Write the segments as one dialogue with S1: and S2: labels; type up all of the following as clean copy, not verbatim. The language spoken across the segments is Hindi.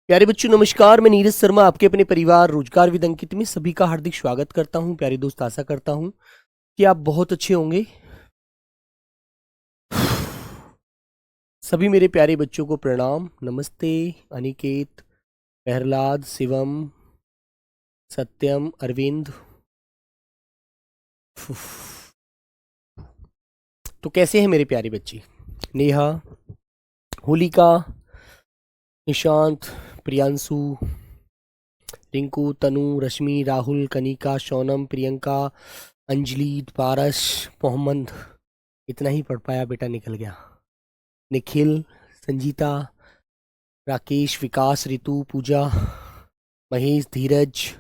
S1: प्यारे बच्चों नमस्कार। मैं नीरज शर्मा आपके अपने परिवार रोजगार विद अंकित में सभी का हार्दिक स्वागत करता हूं। प्यारे दोस्त, आशा करता हूं कि आप बहुत अच्छे होंगे। सभी मेरे प्यारे बच्चों को प्रणाम, नमस्ते। अनिकेत, प्रहलाद, शिवम, सत्यम, अरविंद। तो कैसे हैं मेरे प्यारे बच्चे? नेहा, होलिका, निशांत, प्रियांशु, रिंकू, तनु, रश्मि, राहुल, कनिका, सोनम, प्रियंका, अंजलि, पारस, मोहम्मद। इतना ही पढ़ पाया बेटा, निकल गया। निखिल, संजीता, राकेश, विकास, रितु, पूजा, महेश, धीरज,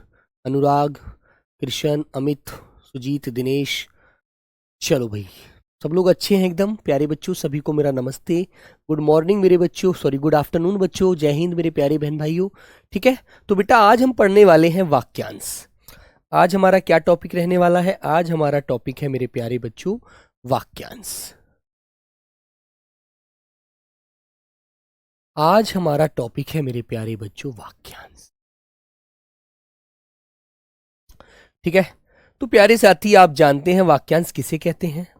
S1: अनुराग, कृष्ण, अमित, सुजीत, दिनेश। चलो भाई, सब लोग अच्छे हैं एकदम। प्यारे बच्चों सभी को मेरा नमस्ते, गुड मॉर्निंग मेरे बच्चों, सॉरी गुड आफ्टरनून बच्चों, जय हिंद मेरे प्यारे बहन भाइयों। ठीक है, तो बेटा आज हम पढ़ने वाले हैं वाक्यांश। आज हमारा क्या टॉपिक रहने वाला है? आज हमारा टॉपिक है मेरे प्यारे बच्चों वाक्यांश। आज हमारा टॉपिक है मेरे प्यारे बच्चों वाक्यांश। ठीक है, तो प्यारे साथी आप जानते हैं वाक्यांश किसे कहते हैं?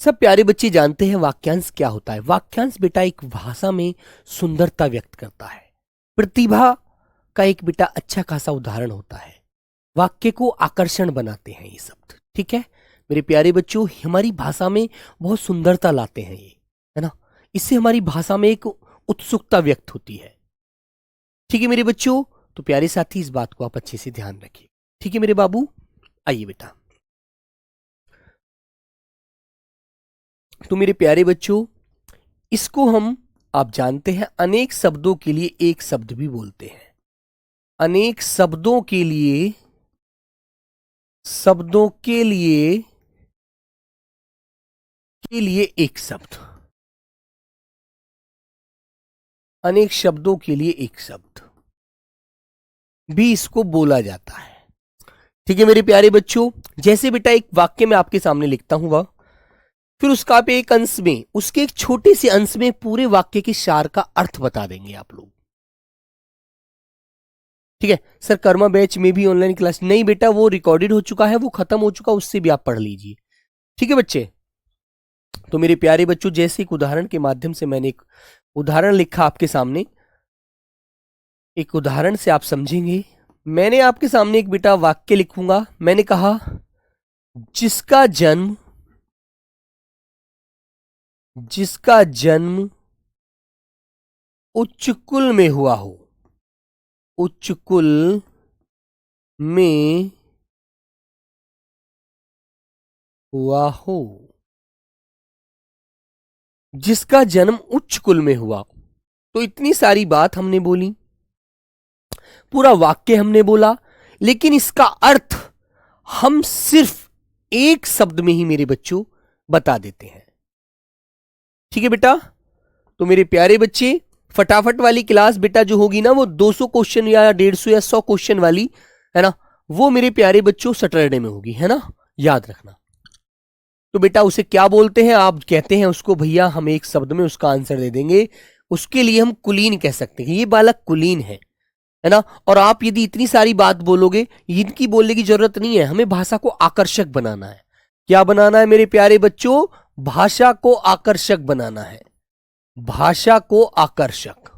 S1: सब प्यारे बच्चे जानते हैं वाक्यांश क्या होता है। वाक्यांश बेटा एक भाषा में सुंदरता व्यक्त करता है, प्रतिभा का एक बेटा अच्छा खासा उदाहरण होता है। वाक्य को आकर्षण बनाते हैं ये शब्द। ठीक है मेरे प्यारे बच्चों, हमारी भाषा में बहुत सुंदरता लाते हैं ये, है ना। इससे हमारी भाषा में एक उत्सुकता व्यक्त होती है। ठीक है मेरे बच्चों, तो प्यारे साथी इस बात को आप अच्छे से ध्यान रखिए। ठीक है मेरे बाबू, आइए बेटा। तो मेरे प्यारे बच्चों, इसको हम आप जानते हैं अनेक शब्दों के लिए एक शब्द भी बोलते हैं। अनेक शब्दों के लिए एक शब्द, अनेक शब्दों के लिए एक शब्द भी इसको बोला जाता है। ठीक है मेरे प्यारे बच्चों, जैसे बेटा एक वाक्य में आपके सामने लिखता हूं वह, फिर उसका पे एक अंश में, उसके एक छोटे से अंश में पूरे वाक्य के सार का अर्थ बता देंगे आप लोग। ठीक है सर, कर्मा बैच में भी ऑनलाइन क्लास नहीं बेटा, वो रिकॉर्डेड हो चुका है, वो खत्म हो चुका, उससे भी आप पढ़ लीजिए। ठीक है बच्चे, तो मेरे प्यारे बच्चों जैसे एक उदाहरण के माध्यम से मैंने एक उदाहरण लिखा आपके सामने, एक उदाहरण से आप समझेंगे। मैंने आपके सामने एक बेटा वाक्य लिखूंगा। मैंने कहा जिसका जन्म उच्च कुल में हुआ हो, उच्च कुल में हुआ हो, जिसका जन्म उच्च कुल में हुआ। तो इतनी सारी बात हमने बोली, पूरा वाक्य हमने बोला, लेकिन इसका अर्थ हम सिर्फ एक शब्द में ही मेरे बच्चों बता देते हैं। ठीक है बेटा, तो मेरे प्यारे बच्चे फटाफट वाली क्लास बेटा जो होगी ना, वो 200 क्वेश्चन या 150 या 100 क्वेश्चन वाली, है ना, वो मेरे प्यारे बच्चों सैटरडे में होगी, है ना, याद रखना। तो बेटा उसे क्या बोलते हैं? आप कहते हैं उसको भैया हम एक शब्द में उसका आंसर दे देंगे। उसके लिए हम कुलीन कह सकते हैं, ये बालक कुलीन है ना। और आप यदि इतनी सारी बात बोलोगे, इनकी बोलने की जरूरत नहीं है, हमें भाषा को आकर्षक बनाना है। क्या बनाना है मेरे प्यारे बच्चों? भाषा को आकर्षक बनाना है। भाषा को आकर्षक,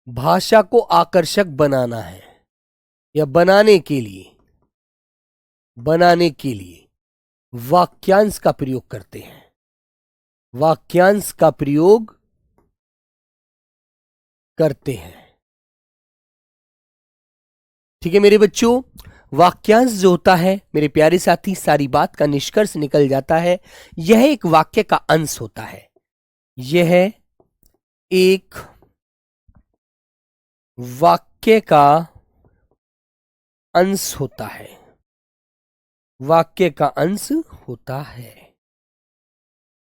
S1: भाषा को आकर्षक बनाना है, या बनाने के लिए वाक्यांश का प्रयोग करते हैं। वाक्यांश का प्रयोग करते हैं। ठीक है मेरे बच्चों, वाक्यांश जो होता है मेरे प्यारे साथी, सारी बात का निष्कर्ष निकल जाता है। यह एक वाक्य का अंश होता है। यह एक वाक्य का अंश होता है। वाक्य का अंश होता है।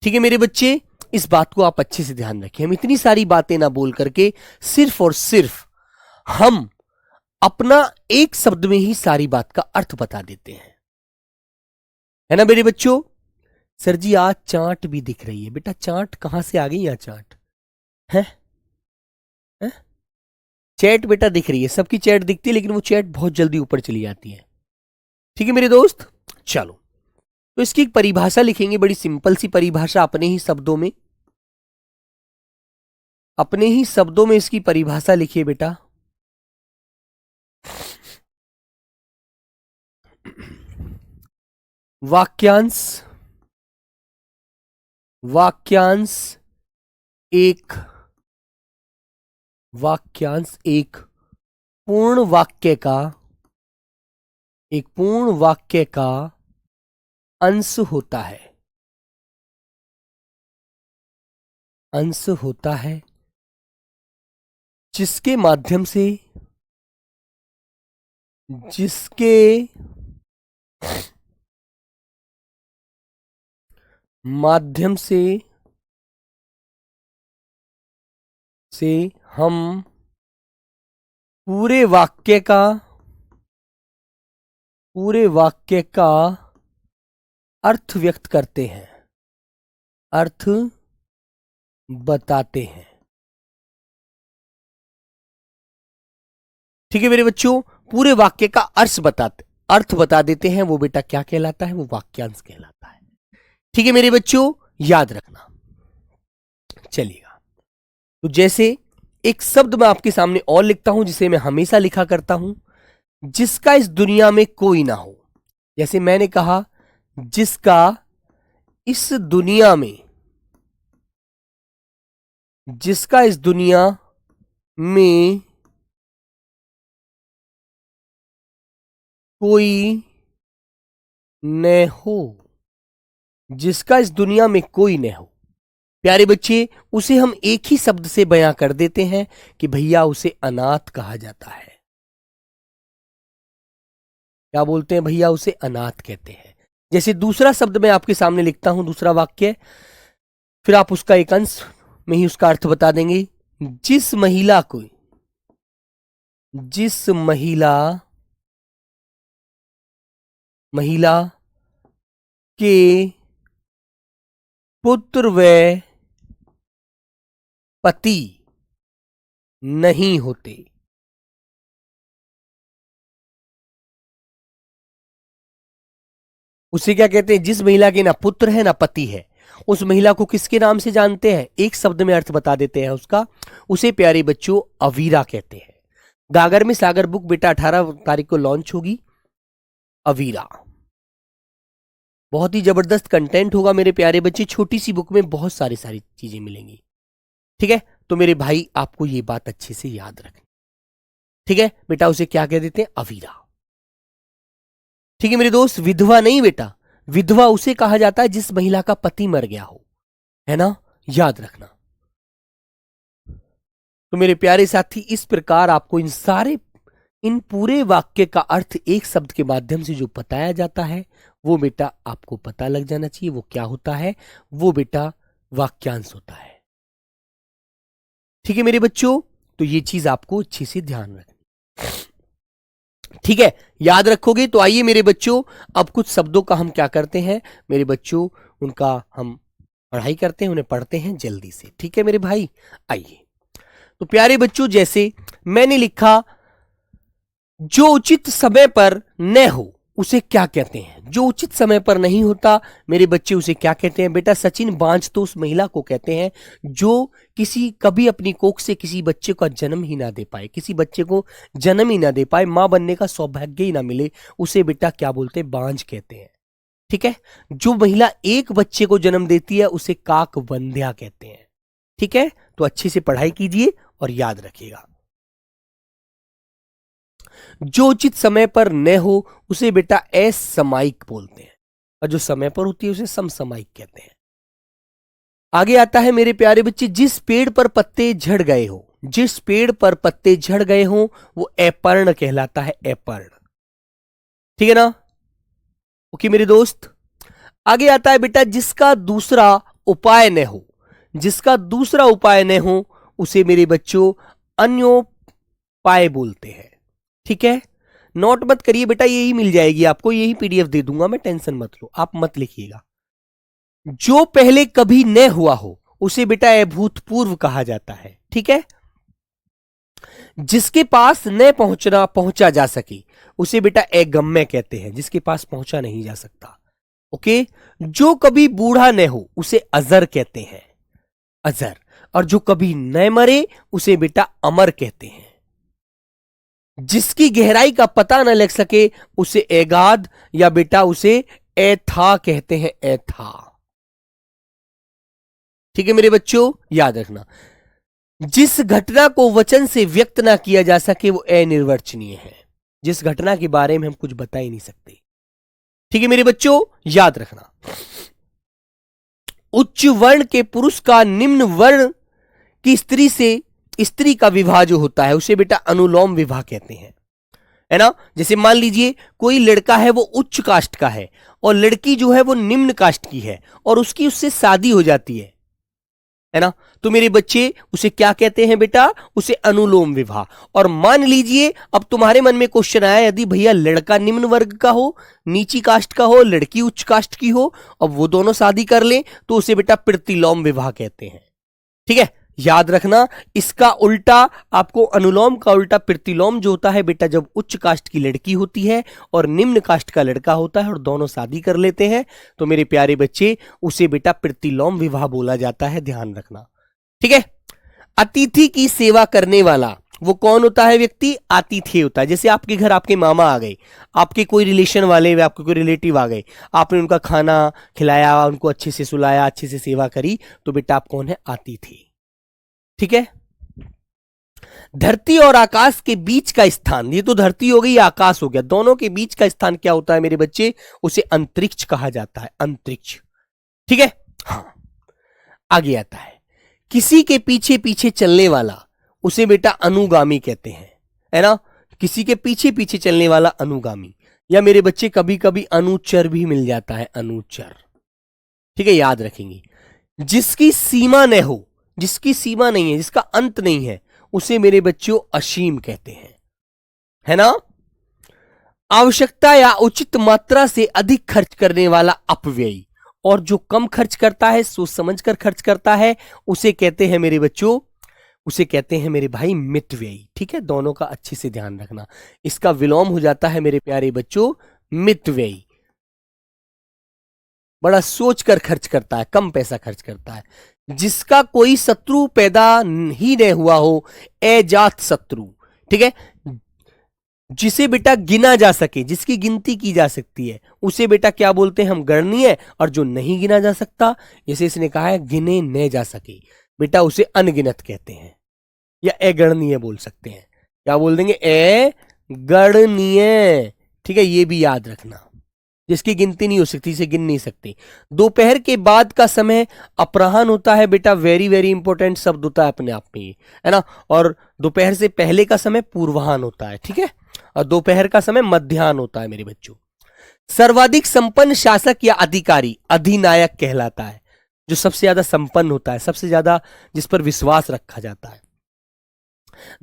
S1: ठीक है मेरे बच्चे, इस बात को आप अच्छे से ध्यान रखें। हम इतनी सारी बातें ना बोल करके सिर्फ और सिर्फ हम अपना एक शब्द में ही सारी बात का अर्थ बता देते हैं, है ना मेरे बच्चों। सर जी आज चाट भी दिख रही है। बेटा चाट कहां से आ गई? यहाँ चाट है, है? चैट बेटा दिख रही है, सबकी चैट दिखती है, लेकिन वो चैट बहुत जल्दी ऊपर चली जाती है। ठीक है मेरे दोस्त, चलो तो इसकी एक परिभाषा लिखेंगे, बड़ी सिंपल सी परिभाषा, अपने ही शब्दों में, अपने ही शब्दों में इसकी परिभाषा लिखिए बेटा। वाक्यांश, वाक्यांश एक, वाक्यांश एक पूर्ण वाक्य का, एक पूर्ण वाक्य का अंश होता है, अंश होता है जिसके माध्यम से, जिसके माध्यम से हम पूरे वाक्य का, पूरे वाक्य का अर्थ व्यक्त करते हैं, अर्थ बताते हैं। ठीक है मेरे बच्चों, पूरे वाक्य का अर्थ बता देते हैं, वो बेटा क्या कहलाता है? वो वाक्यांश कहलाता है। ठीक है मेरे बच्चों, याद रखना। चलिएगा, तो जैसे एक शब्द मैं आपके सामने और लिखता हूं, जिसे मैं हमेशा लिखा करता हूं, जिसका इस दुनिया में कोई ना हो। जैसे मैंने कहा, जिसका इस दुनिया में, जिसका इस दुनिया में कोई न हो, जिसका इस दुनिया में कोई न हो। प्यारे बच्चे, उसे हम एक ही शब्द से बयां कर देते हैं कि भैया उसे अनाथ कहा जाता है। क्या बोलते हैं भैया? उसे अनाथ कहते हैं। जैसे दूसरा शब्द मैं आपके सामने लिखता हूं, दूसरा वाक्य, फिर आप उसका एक अंश में ही उसका अर्थ बता देंगे। जिस महिला को, जिस महिला के पुत्र व पति नहीं होते, उसे क्या कहते हैं? जिस महिला के ना पुत्र है ना पति है, उस महिला को किसके नाम से जानते हैं? एक शब्द में अर्थ बता देते हैं उसका, उसे प्यारे बच्चों अवीरा कहते हैं। गागर में सागर बुक बेटा 18 तारीख को लॉन्च होगी, अवीरा। बहुत ही जबरदस्त कंटेंट होगा मेरे प्यारे बच्चे, छोटी सी बुक में बहुत सारी चीजें मिलेंगी। ठीक है, तो मेरे भाई आपको ये बात अच्छे से याद रखनी। ठीक है बेटा, उसे क्या कह देते हैं? अवीरा। ठीक है मेरे दोस्त, विधवा नहीं बेटा, विधवा उसे कहा जाता है जिस महिला का पति मर गया हो, है ना, याद रखना। तो मेरे प्यारे साथी, इस प्रकार आपको इन पूरे वाक्य का अर्थ एक शब्द के माध्यम से जो बताया जाता है, वो बेटा आपको पता लग जाना चाहिए। वो क्या होता है? वो बेटा वाक्यांश होता है। ठीक है मेरे बच्चों, तो ये चीज आपको अच्छे से ध्यान रखनी। ठीक है, याद रखोगे तो आइए मेरे बच्चों, अब कुछ शब्दों का हम क्या करते हैं मेरे बच्चों, उनका हम पढ़ाई करते हैं, उन्हें पढ़ते हैं जल्दी से। ठीक है मेरे भाई, आइए। तो प्यारे बच्चों, जैसे मैंने लिखा, जो उचित समय पर न हो उसे क्या कहते हैं? जो उचित समय पर नहीं होता मेरे बच्चे, उसे क्या कहते हैं? बेटा सचिन बांझ तो उस महिला को कहते हैं जो कभी अपनी कोख से किसी बच्चे का जन्म ही ना दे पाए, किसी बच्चे को जन्म ही ना दे पाए, मां बनने का सौभाग्य ही ना मिले, उसे बेटा क्या बोलते हैं? बांझ कहते हैं। ठीक है, जो महिला एक बच्चे को जन्म देती है उसे काक वंध्या कहते हैं। ठीक है, तो अच्छे से पढ़ाई कीजिए और याद रखिएगा। जो उचित समय पर न हो उसे बेटा असमायिक बोलते हैं, और जो समय पर होती है उसे समसामयिक कहते हैं। आगे आता है मेरे प्यारे बच्चे, जिस पेड़ पर पत्ते झड़ गए हो, जिस पेड़ पर पत्ते झड़ गए हो वो अपर्ण कहलाता है, अपर्ण। ठीक है ना? ओके मेरे दोस्त। आगे आता है बेटा, जिसका दूसरा उपाय न हो, जिसका दूसरा उपाय न हो उसे मेरे बच्चों अन्योपाय बोलते हैं। ठीक है, नोट मत करिए बेटा, यही मिल जाएगी आपको, यही पीडीएफ दे दूंगा मैं, टेंशन मत लो, आप मत लिखिएगा। जो पहले कभी न हुआ हो उसे बेटा अभूतपूर्व कहा जाता है। ठीक है, जिसके पास न पहुंचा जा सके उसे बेटा अगम्य कहते हैं, जिसके पास पहुंचा नहीं जा सकता। ओके, जो कभी बूढ़ा न हो उसे अजर कहते हैं, अजर। और जो कभी न मरे उसे बेटा अमर कहते हैं। जिसकी गहराई का पता न लग सके उसे एगाद या बेटा उसे एथा कहते हैं, एथा। ठीक है मेरे बच्चों, याद रखना। जिस घटना को वचन से व्यक्त ना किया जा सके वो अनिर्वचनीय है। जिस घटना के बारे में हम कुछ बता ही नहीं सकते। ठीक है मेरे बच्चों, याद रखना। उच्च वर्ण के पुरुष का निम्न वर्ण की स्त्री से स्त्री का विवाह जो होता है उसे बेटा अनुलोम विवाह कहते हैं, है ना। जैसे मान लीजिए कोई लड़का है वो उच्च कास्ट का है और लड़की जो है वो निम्न कास्ट की है और उसकी उससे शादी हो जाती है ना, तो मेरे बच्चे उसे क्या कहते हैं बेटा, उसे अनुलोम विवाह। और मान लीजिए अब तुम्हारे मन में क्वेश्चन आया, यदि भैया लड़का निम्न वर्ग का हो, नीची कास्ट का हो, लड़की उच्च कास्ट की हो, अब वो दोनों शादी कर ले तो उसे बेटा प्रतिलोम विवाह कहते हैं। ठीक है, याद रखना। इसका उल्टा आपको अनुलोम का उल्टा प्रतिलोम जो होता है बेटा, जब उच्च कास्ट की लड़की होती है और निम्न कास्ट का लड़का होता है और दोनों शादी कर लेते हैं तो मेरे प्यारे बच्चे उसे बेटा प्रतिलोम विवाह बोला जाता है, ध्यान रखना। ठीक है, अतिथि की सेवा करने वाला वो कौन होता है व्यक्ति, आतिथ्य होता है। जैसे आपके घर आपके मामा आ गए, आपके कोई रिलेशन वाले, आपके कोई रिलेटिव आ गए, आपने उनका खाना खिलाया, उनको अच्छे से सुलाया, अच्छे से सेवा करी, तो बेटा आप कौन है, आतिथ्य। ठीक है, धरती और आकाश के बीच का स्थान, ये तो धरती हो गई, आकाश हो गया, दोनों के बीच का स्थान क्या होता है मेरे बच्चे, उसे अंतरिक्ष कहा जाता है, अंतरिक्ष। ठीक है, हाँ, आगे आता है किसी के पीछे पीछे चलने वाला उसे बेटा अनुगामी कहते हैं, है ना। किसी के पीछे पीछे चलने वाला अनुगामी, या मेरे बच्चे कभी कभी अनुचर भी मिल जाता है, अनुचर। ठीक है, याद रखेंगे। जिसकी सीमा न हो, जिसकी सीमा नहीं है, जिसका अंत नहीं है, उसे मेरे बच्चों असीम कहते हैं, है ना। आवश्यकता या उचित मात्रा से अधिक खर्च करने वाला अपव्ययी, और जो कम खर्च करता है, सोच समझकर खर्च करता है, उसे कहते हैं मेरे बच्चों, उसे कहते हैं मेरे भाई मितव्ययी। ठीक है, दोनों का अच्छे से ध्यान रखना। इसका विलोम हो जाता है मेरे प्यारे बच्चों मितव्ययी। बड़ा सोचकर खर्च करता है, कम पैसा खर्च करता है। जिसका कोई शत्रु पैदा ही नहीं हुआ हो, अजात शत्रु। ठीक है, जिसे बेटा गिना जा सके, जिसकी गिनती की जा सकती है, उसे बेटा क्या बोलते हैं हम, गणनीय। और जो नहीं गिना जा सकता, जैसे इसने कहा है गिने न जा सके, बेटा उसे अनगिनत कहते हैं, या अगणनीय बोल सकते हैं। क्या बोल देंगे, अगणनीय। ठीक है, ये भी याद रखना, जिसकी गिनती नहीं हो सकती, इसे गिन नहीं सकते। दोपहर के बाद का समय अपराह्न होता है बेटा, वेरी वेरी इंपॉर्टेंट शब्द होता है अपने आप में, है ना। और दोपहर से पहले का समय पूर्वाह्न होता है। ठीक है, और दोपहर का समय मध्याह्न होता है मेरे बच्चों। सर्वाधिक संपन्न शासक या अधिकारी अधिनायक कहलाता है, जो सबसे ज्यादा संपन्न होता है, सबसे ज्यादा जिस पर विश्वास रखा जाता है।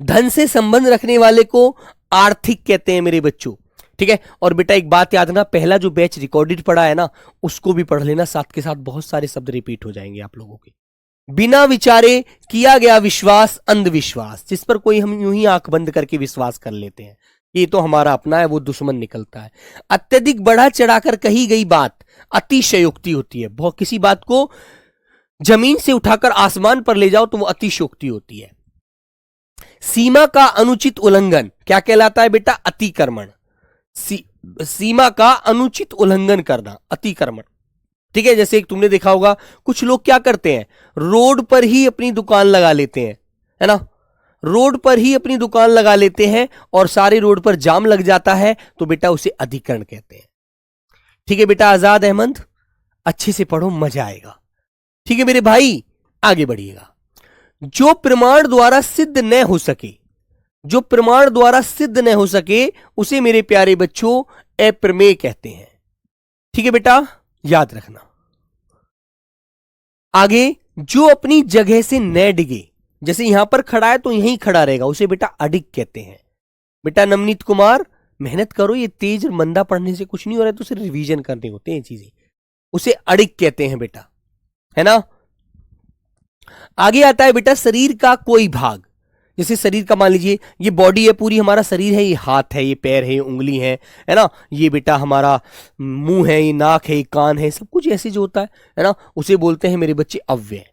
S1: धन से संबंध रखने वाले को आर्थिक कहते हैं मेरे बच्चों। ठीक है, और बेटा एक बात याद रखना, पहला जो बैच रिकॉर्डेड पढ़ा है ना, उसको भी पढ़ लेना, साथ के साथ बहुत सारे शब्द रिपीट हो जाएंगे आप लोगों के। बिना विचारे किया गया विश्वास अंधविश्वास, जिस पर कोई हम यूं ही आंख बंद करके विश्वास कर लेते हैं, ये तो हमारा अपना है, वो दुश्मन निकलता है। अत्यधिक बढ़ा चढ़ाकर कही गई बात अतिशयोक्ति होती है। बहुत किसी बात को जमीन से उठाकर आसमान पर ले जाओ तो वो अतिशयोक्ति होती है। सीमा का अनुचित उल्लंघन क्या कहलाता है बेटा, अतिक्रमण। सीमा का अनुचित उल्लंघन करना, अतिक्रमण। ठीक है, जैसे तुमने देखा होगा कुछ लोग क्या करते हैं, रोड पर ही अपनी दुकान लगा लेते हैं, है ना। रोड पर ही अपनी दुकान लगा लेते हैं और सारे रोड पर जाम लग जाता है, तो बेटा उसे अधिकरण कहते हैं। ठीक है बेटा आजाद अहमद, अच्छे से पढ़ो, मजा आएगा। ठीक है मेरे भाई, आगे बढ़िएगा। जो प्रमाण द्वारा सिद्ध न हो सके, जो प्रमाण द्वारा सिद्ध न हो सके, उसे मेरे प्यारे बच्चों अप्रमेय कहते हैं। ठीक है बेटा, याद रखना। आगे, जो अपनी जगह से न डिगे, जैसे यहां पर खड़ा है तो यहीं खड़ा रहेगा, उसे बेटा अडिग कहते हैं। बेटा नवनीत कुमार, मेहनत करो, ये तेज और मंदा पढ़ने से कुछ नहीं हो रहा है, तो सिर्फ रिवीजन करने होते हैं चीजें, उसे अडिग कहते हैं बेटा, है ना। आगे आता है बेटा शरीर का कोई भाग, जैसे शरीर का मान लीजिए, ये बॉडी है पूरी, हमारा शरीर है, ये हाथ है, ये पैर है, ये उंगली है ना, ये बेटा हमारा मुंह है, ये नाक है, ये कान है, सब कुछ ऐसे जो होता है ना, उसे बोलते हैं मेरे बच्चे अव्यय।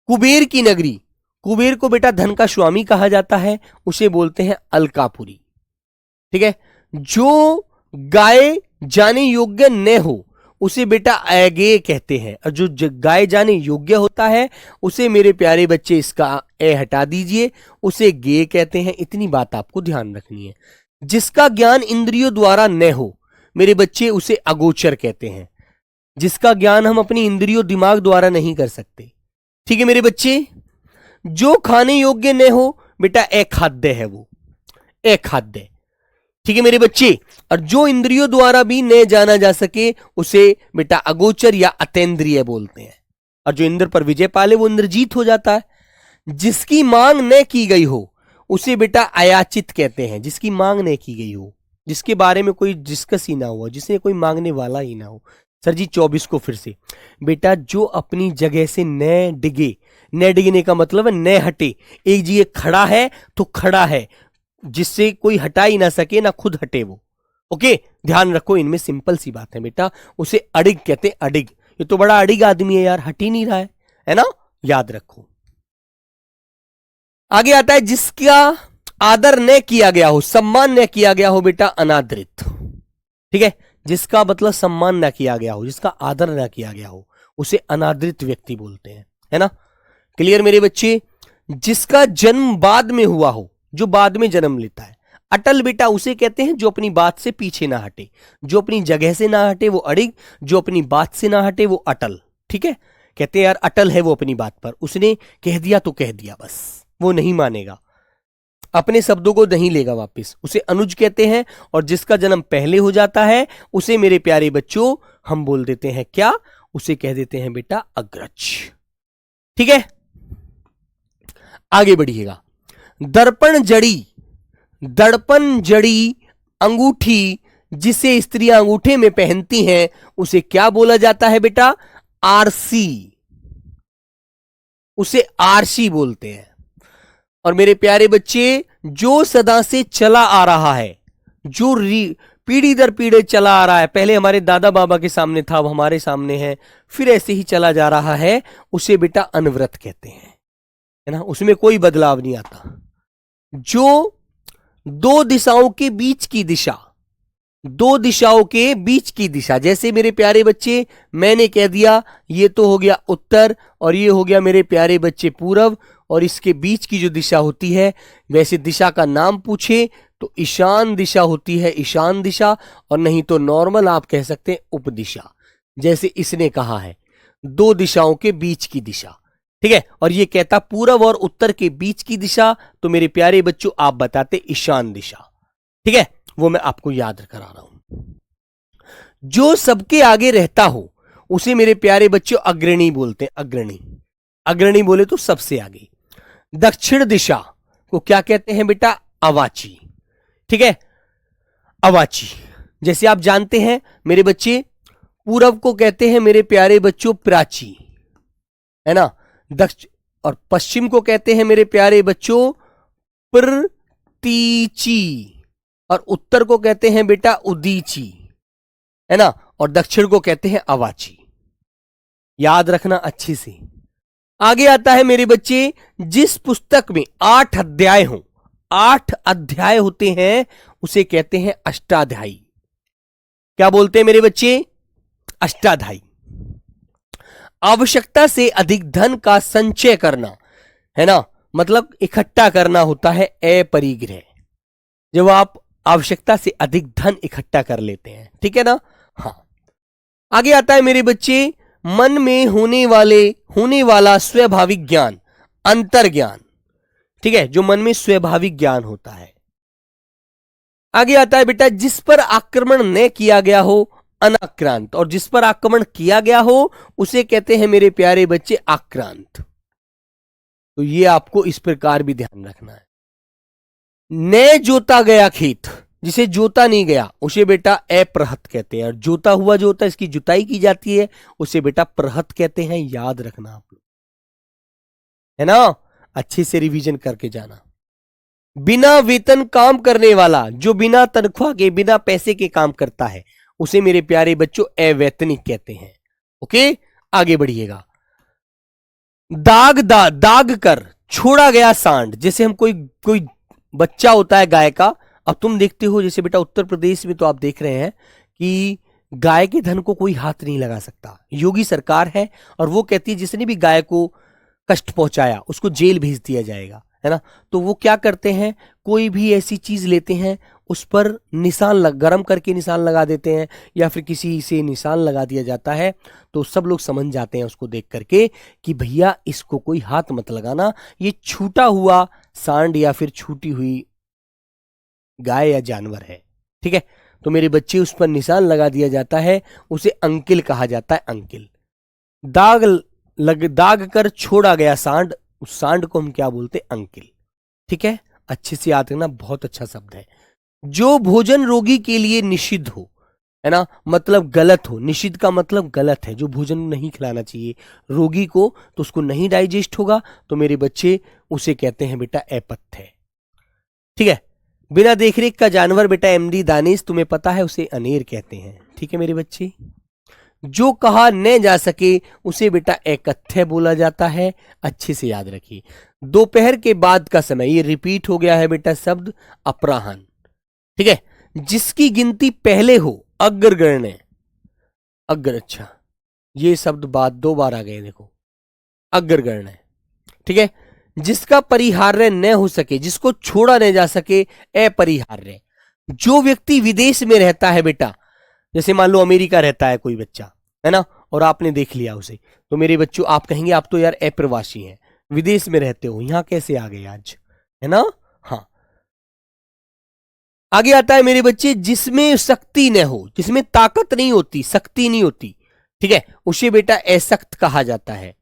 S1: कुबेर की नगरी, कुबेर को बेटा धन का स्वामी कहा जाता है, उसे बोलते हैं अलकापुरी। ठीक है। जो गाए जाने योग्य न हो उसे बेटा अज्ञेय कहते हैं, और जो गाए जाने योग्य होता है उसे मेरे प्यारे बच्चे इसका ए हटा दीजिए, उसे ज्ञेय कहते हैं। इतनी बात आपको ध्यान रखनी है। जिसका ज्ञान इंद्रियों द्वारा न हो मेरे बच्चे उसे अगोचर कहते हैं, जिसका ज्ञान हम अपनी इंद्रियों दिमाग द्वारा नहीं कर सकते। ठीक है मेरे बच्चे। जो खाने योग्य न हो बेटा अखाद्य है, वो अखाद्य। ठीक है मेरे बच्चे। और जो इंद्रियों द्वारा भी न जाना जा सके उसे बेटा अगोचर या अतेंद्रिय बोलते हैं, और जो इंद्र पर विजय पाले वो इंद्रजीत हो जाता है। जिसकी मांग न की गई हो उसे बेटा अयाचित कहते हैं, जिसकी मांग न की गई हो, जिसके बारे में कोई डिस्कस ही ना हुआ, जिसे कोई मांगने वाला ही ना हो। सर जी 24 को फिर से बेटा, जो अपनी जगह से न डिगे, न डिगने का मतलब है न हटे, एक जगह खड़ा है तो खड़ा है, जिससे कोई हटा ही ना सके, ना खुद हटे वो। ओके, ध्यान रखो, इनमें सिंपल सी बात है बेटा, उसे अडिग कहते हैं, अडिग। ये तो बड़ा अडिग आदमी है यार, हट ही नहीं रहा है ना, याद रखो। आगे आता है जिसका आदर न किया गया हो, सम्मान न किया गया हो बेटा अनादरित। ठीक है, जिसका मतलब सम्मान न किया गया हो, जिसका आदर न किया गया हो उसे अनादरित व्यक्ति बोलते हैं, है ना। क्लियर मेरे बच्चे। जिसका जन्म बाद में हुआ हो, जो बाद में जन्म लेता है। अटल बेटा उसे कहते हैं जो अपनी बात से पीछे ना हटे, जो अपनी जगह से ना हटे वो अडिग, जो अपनी बात से ना हटे वो अटल। ठीक है, कहते हैं यार अटल है वो अपनी बात पर, उसने कह दिया तो कह दिया बस, वो नहीं मानेगा, अपने शब्दों को नहीं लेगा वापस, उसे अनुज कहते हैं। और जिसका जन्म पहले हो जाता है उसे मेरे प्यारे बच्चों हम बोल देते हैं क्या, उसे कह देते हैं बेटा अग्रज। ठीक है, आगे बढ़िएगा। दर्पण जड़ी, दर्पण जड़ी अंगूठी जिसे स्त्रियां अंगूठे में पहनती हैं उसे क्या बोला जाता है बेटा, आरसी, उसे आरसी बोलते हैं। और मेरे प्यारे बच्चे जो सदा से चला आ रहा है, जो पीढ़ी दर पीढ़ी चला आ रहा है, पहले हमारे दादा बाबा के सामने था, अब हमारे सामने है, फिर ऐसे ही चला जा रहा है, उसे बेटा अनवरत कहते हैं, है ना, उसमें कोई बदलाव नहीं आता। जो दो दिशाओं के बीच की दिशा, दो दिशाओं के बीच की दिशा, जैसे मेरे प्यारे बच्चे मैंने कह दिया ये तो हो गया उत्तर और ये हो गया मेरे प्यारे बच्चे पूरब, और इसके बीच की जो दिशा होती है, वैसे दिशा का नाम पूछे तो ईशान दिशा होती है, ईशान दिशा, और नहीं तो नॉर्मल आप कह सकते हैं उपदिशा, जैसे इसने कहा है दो दिशाओं के बीच की दिशा। ठीक है, और ये कहता पूरब और उत्तर के बीच की दिशा, तो मेरे प्यारे बच्चों आप बताते ईशान दिशा। ठीक है, वो मैं आपको याद करा रहा हूं। जो सबके आगे रहता हो उसे मेरे प्यारे बच्चों अग्रणी बोलते हैं, अग्रणी, अग्रणी बोले तो सबसे आगे। दक्षिण दिशा को क्या कहते हैं बेटा, अवाची। ठीक है, अवाची। जैसे आप जानते हैं मेरे बच्चे, पूरब को कहते हैं मेरे प्यारे बच्चों प्राची, है ना, दक्षिण और पश्चिम को कहते हैं मेरे प्यारे बच्चों प्रतीची, और उत्तर को कहते हैं बेटा उदीची, है ना, और दक्षिण को कहते हैं अवाची। याद रखना अच्छे से। आगे आता है मेरे बच्चे, जिस पुस्तक में 8 अध्याय हो, 8 अध्याय होते हैं उसे कहते हैं अष्टाध्यायी। क्या बोलते हैं मेरे बच्चे, अष्टाध्यायी। आवश्यकता से अधिक धन का संचय करना, है ना, मतलब इकट्ठा करना होता है अपरिग्रह, जब आप आवश्यकता से अधिक धन इकट्ठा कर लेते हैं। ठीक है ना। हाँ, आगे आता है मेरे बच्चे, मन में होने वाला स्वाभाविक ज्ञान, अंतर ज्ञान। ठीक है, जो मन में स्वाभाविक ज्ञान होता है। आगे आता है बेटा, जिस पर आक्रमण न किया गया हो अनाक्रांत, और जिस पर आक्रमण किया गया हो उसे कहते हैं मेरे प्यारे बच्चे आक्रांत। तो ये आपको इस प्रकार भी ध्यान रखना है। न जोता गया खेत, जिसे जोता नहीं गया उसे बेटा अप्रहत कहते हैं, और जोता हुआ जो होता है इसकी जुताई की जाती है उसे बेटा प्रहत कहते हैं। याद रखना आप लोग, है ना, अच्छे से रिवीजन करके जाना। बिना वेतन काम करने वाला, जो बिना तनख्वाह के, बिना पैसे के काम करता है, उसे मेरे प्यारे बच्चों अवैतनिक कहते हैं। ओके, आगे बढ़िएगा। दाग कर छोड़ा गया सांड, जैसे हम कोई बच्चा होता है गाय का। अब तुम देखते हो जैसे बेटा उत्तर प्रदेश में तो आप देख रहे हैं कि गाय के धन को कोई हाथ नहीं लगा सकता। योगी सरकार है और वो कहती है जिसने भी गाय को कष्ट पहुंचाया उसको जेल भेज दिया जाएगा, है ना। तो वो क्या करते हैं, कोई भी ऐसी चीज लेते हैं उस पर निशान गरम करके निशान लगा देते हैं, या फिर किसी से निशान लगा दिया जाता है, तो सब लोग समझ जाते हैं उसको देख करके कि भैया इसको कोई हाथ मत लगाना, ये छूटा हुआ सांड या फिर छूटी हुई गाय या जानवर है। ठीक है, तो मेरे बच्चे उस पर निशान लगा दिया जाता है, उसे अंकिल कहा जाता है, अंकिल। दाग कर छोड़ा गया सांड, उस सांड को हम क्या बोलते हैं, अंकिल। ठीक है, अच्छे से याद रखना, बहुत अच्छा शब्द है। जो भोजन रोगी के लिए निषिद्ध हो, है ना, मतलब गलत हो। निषिद्ध का मतलब गलत है, जो भोजन नहीं खिलाना चाहिए रोगी को, तो उसको नहीं डाइजेस्ट होगा, तो मेरे बच्चे उसे कहते हैं बेटा अपथ्य। ठीक है, बिना देखरेख का जानवर बेटा एमडी दानिश, तुम्हें पता है उसे अनेर कहते हैं। ठीक है मेरे बच्चे, जो कहा न जा सके उसे बेटा एकथ्य बोला जाता है, अच्छे से याद रखिए। दोपहर के बाद का समय, ये रिपीट हो गया है बेटा शब्द अपराह्न। ठीक है, जिसकी गिनती पहले हो, अग्रगण्य, अग्र, अच्छा ये शब्द बाद 2 बार आ गए, देखो अग्रगण्य। ठीक है, जिसका परिहार्य न हो सके, जिसको छोड़ा न जा सके, अपरिहार्य। जो व्यक्ति विदेश में रहता है बेटा, जैसे मान लो अमेरिका रहता है कोई बच्चा, है ना, और आपने देख लिया उसे, तो मेरे बच्चों आप कहेंगे आप तो यार अप्रवासी हैं, विदेश में रहते हो, यहां कैसे आ गए आज, है ना। हाँ, आगे आता है मेरे बच्चे, जिसमें शक्ति न हो, जिसमें ताकत नहीं होती, शक्ति नहीं होती, ठीक है, उसे बेटा असक्त कहा जाता है।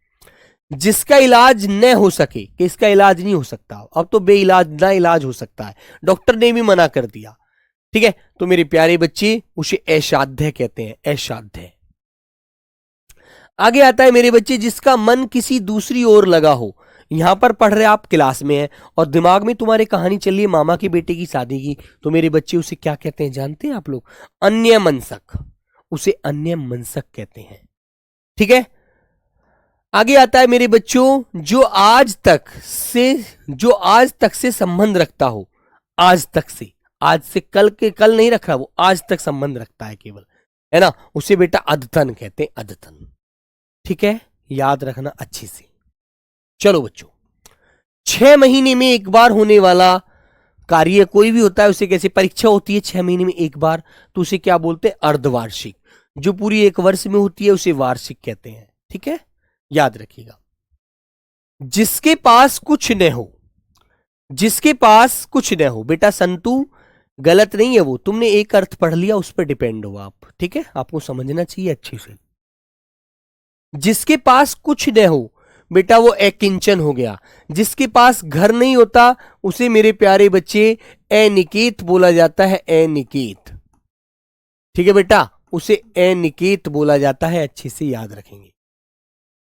S1: जिसका इलाज न हो सके, कि इसका इलाज नहीं हो सकता, अब तो बेइलाज ना इलाज हो सकता है, डॉक्टर ने भी मना कर दिया, ठीक है, तो मेरे प्यारे बच्चे उसे असाध्य कहते हैं, असाध्य। आगे आता है मेरे बच्चे, जिसका मन किसी दूसरी ओर लगा हो। यहां पर पढ़ रहे आप, क्लास में है और दिमाग में तुम्हारे कहानी चल रही है मामा के बेटे की शादी की, तो मेरे बच्चे उसे क्या कहते हैं जानते हैं आप लोग, अन्य मनसक, उसे अन्य मनसक कहते हैं। ठीक है, आगे आता है मेरे बच्चों, जो आज तक से संबंध रखता हो, आज तक से, आज से कल के कल नहीं रख रहा, वो आज तक संबंध रखता है केवल, है ना, उसे बेटा अद्यतन कहते हैं, अद्यतन। ठीक है, याद रखना अच्छे से। चलो बच्चों, 6 महीने में एक बार होने वाला कार्य कोई भी होता है, उसे कैसे, परीक्षा होती है 6 महीने में एक बार, तो उसे क्या बोलते हैं, अर्धवार्षिक। जो पूरी 1 वर्ष में होती है उसे वार्षिक कहते हैं। ठीक है, याद रखिएगा। जिसके पास कुछ न हो, जिसके पास कुछ न हो, बेटा संतु गलत नहीं है, वो तुमने एक अर्थ पढ़ लिया, उस पर डिपेंड हो आप। ठीक है, आपको समझना चाहिए अच्छे से। जिसके पास कुछ न हो बेटा वो अकिंचन हो गया। जिसके पास घर नहीं होता उसे मेरे प्यारे बच्चे अनिकेत बोला जाता है, अनिकेत। ठीक है बेटा, उसे अनिकेत बोला जाता है, अच्छे से याद रखेंगे।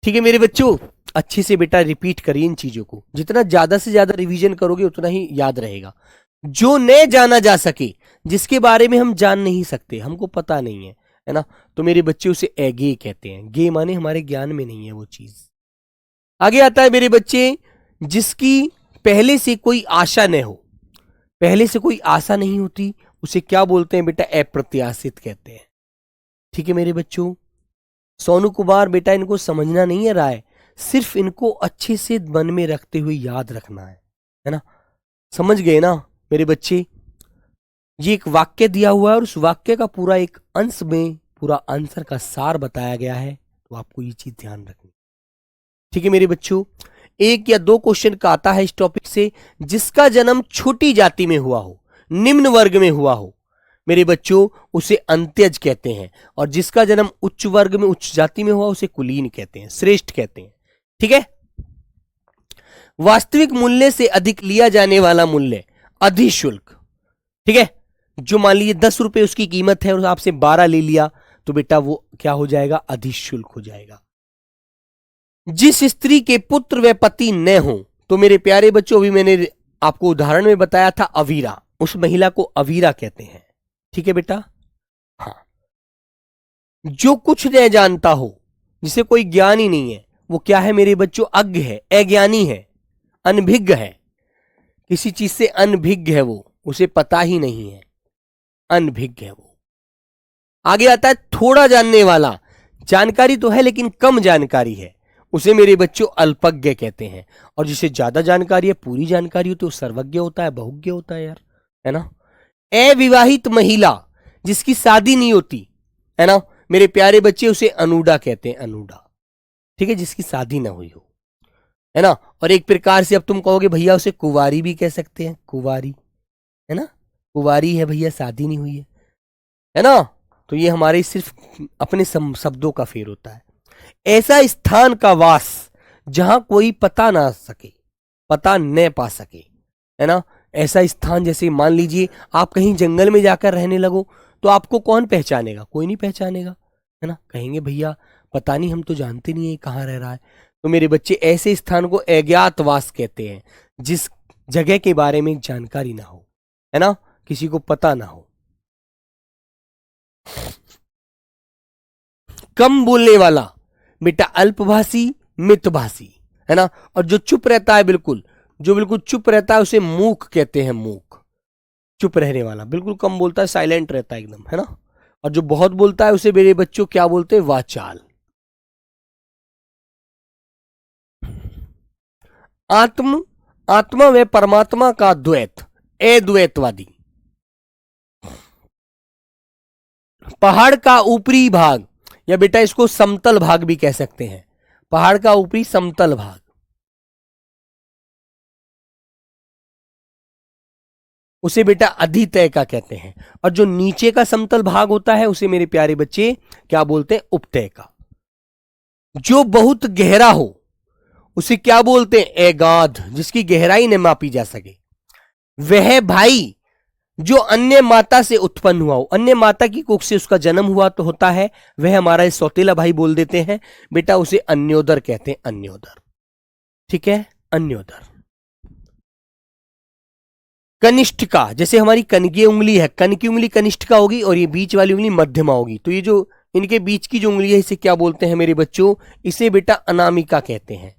S1: ठीक है मेरे बच्चों, अच्छे से बेटा रिपीट करिए इन चीजों को, जितना ज्यादा से ज्यादा रिवीजन करोगे उतना ही याद रहेगा। जो न जाना जा सके, जिसके बारे में हम जान नहीं सकते, हमको पता नहीं है ना, तो मेरे बच्चे उसे अज्ञेय कहते हैं। गे माने हमारे ज्ञान में नहीं है वो चीज। आगे आता है मेरे बच्चे, जिसकी पहले से कोई आशा न हो, पहले से कोई आशा नहीं होती, उसे क्या बोलते हैं बेटा, अप्रत्याशित कहते हैं। ठीक है मेरे बच्चों, सोनू कुमार बेटा इनको समझना नहीं है रहा है, सिर्फ इनको अच्छे से मन में रखते हुए याद रखना है ना, समझ गए ना मेरे बच्चे। ये एक वाक्य दिया हुआ है और उस वाक्य का पूरा एक अंश में पूरा आंसर का सार बताया गया है, तो आपको ये चीज ध्यान रखनी। ठीक है मेरे बच्चों, 1 या 2 क्वेश्चन का आता है इस टॉपिक से। जिसका जन्म छोटी जाति में हुआ हो, निम्न वर्ग में हुआ हो, मेरे बच्चों उसे अंत्यज कहते हैं, और जिसका जन्म उच्च वर्ग में, उच्च जाति में हुआ उसे कुलीन कहते हैं, श्रेष्ठ कहते हैं। ठीक है, वास्तविक मूल्य से अधिक लिया जाने वाला मूल्य अधिशुल्क। ठीक है, जो मान लीजिए 10 रुपए उसकी कीमत है और आपसे 12 ले लिया, तो बेटा वो क्या हो जाएगा, अधिशुल्क हो जाएगा। जिस स्त्री के पुत्र व पति न हो, तो मेरे प्यारे बच्चों अभी मैंने आपको उदाहरण में बताया था अवीरा, उस महिला को अवीरा कहते हैं। ठीक है बेटा। हाँ, जो कुछ न जानता हो, जिसे कोई ज्ञान ही नहीं है, वो क्या है मेरे बच्चों? अज्ञ है, अज्ञानी है, अनभिज्ञ है। किसी चीज से अनभिज्ञ है वो, उसे पता ही नहीं है, अनभिज्ञ है वो। आगे आता है थोड़ा जानने वाला, जानकारी तो है लेकिन कम जानकारी है, उसे मेरे बच्चों अल्पज्ञ कहते हैं। और जिसे ज्यादा जानकारी है, पूरी जानकारी हो, तो सर्वज्ञ होता है, बहुज्ञ होता है यार, है ना। अविवाहित महिला, जिसकी शादी नहीं होती, है ना मेरे प्यारे बच्चे, उसे अनूढ़ा कहते हैं, अनूढ़ा। ठीक है, जिसकी शादी ना हुई हो, है ना। और एक प्रकार से अब तुम कहोगे भैया उसे कुंवारी भी कह सकते हैं, कुंवारी, है ना, कुंवारी है भैया, शादी नहीं हुई है ना। तो ये हमारे सिर्फ अपने शब्दों का फेर होता है। ऐसा स्थान का वास जहां कोई पता ना सके, पता न पा सके, है ना। ऐसा स्थान, जैसे मान लीजिए आप कहीं जंगल में जाकर रहने लगो, तो आपको कौन पहचानेगा? कोई नहीं पहचानेगा, है ना। कहेंगे भैया पता नहीं, हम तो जानते नहीं है कहाँ रह रहा है। तो मेरे बच्चे, ऐसे स्थान को अज्ञातवास कहते हैं, जिस जगह के बारे में जानकारी ना हो, है ना, किसी को पता ना हो। कम बोलने वाला बेटा अल्पभाषी, मितभाषी, है ना। और जो चुप रहता है, बिल्कुल जो बिल्कुल चुप रहता है, उसे मूक कहते हैं, मूक। चुप रहने वाला, बिल्कुल कम बोलता है, साइलेंट रहता है एकदम, है ना। और जो बहुत बोलता है, उसे मेरे बच्चों क्या बोलते हैं? वाचाल। आत्मा व परमात्मा का द्वैत, अद्वैतवादी। पहाड़ का ऊपरी भाग, या बेटा इसको समतल भाग भी कह सकते हैं, पहाड़ का ऊपरी समतल भाग, उसे बेटा अधितय का कहते हैं। और जो नीचे का समतल भाग होता है, उसे मेरे प्यारे बच्चे क्या बोलते हैं? उपतय का। जो बहुत गहरा हो, उसे क्या बोलते हैं? अगाध, जिसकी गहराई न मापी जा सके। वह भाई जो अन्य माता से उत्पन्न हुआ हो, अन्य माता की कोख से उसका जन्म हुआ तो होता है, वह हमारा सौतेला भाई बोल देते हैं बेटा, उसे अन्योदर कहते हैं, अन्योदर। ठीक है, अन्योदर। कनिष्ठिका, जैसे हमारी कनकी उंगली है, कन की उंगली कनिष्ठिका होगी और ये बीच वाली उंगली मध्यमा होगी, तो ये जो इनके बीच की जो उंगली है, इसे क्या बोलते हैं मेरे बच्चों? इसे बेटा अनामिका कहते हैं।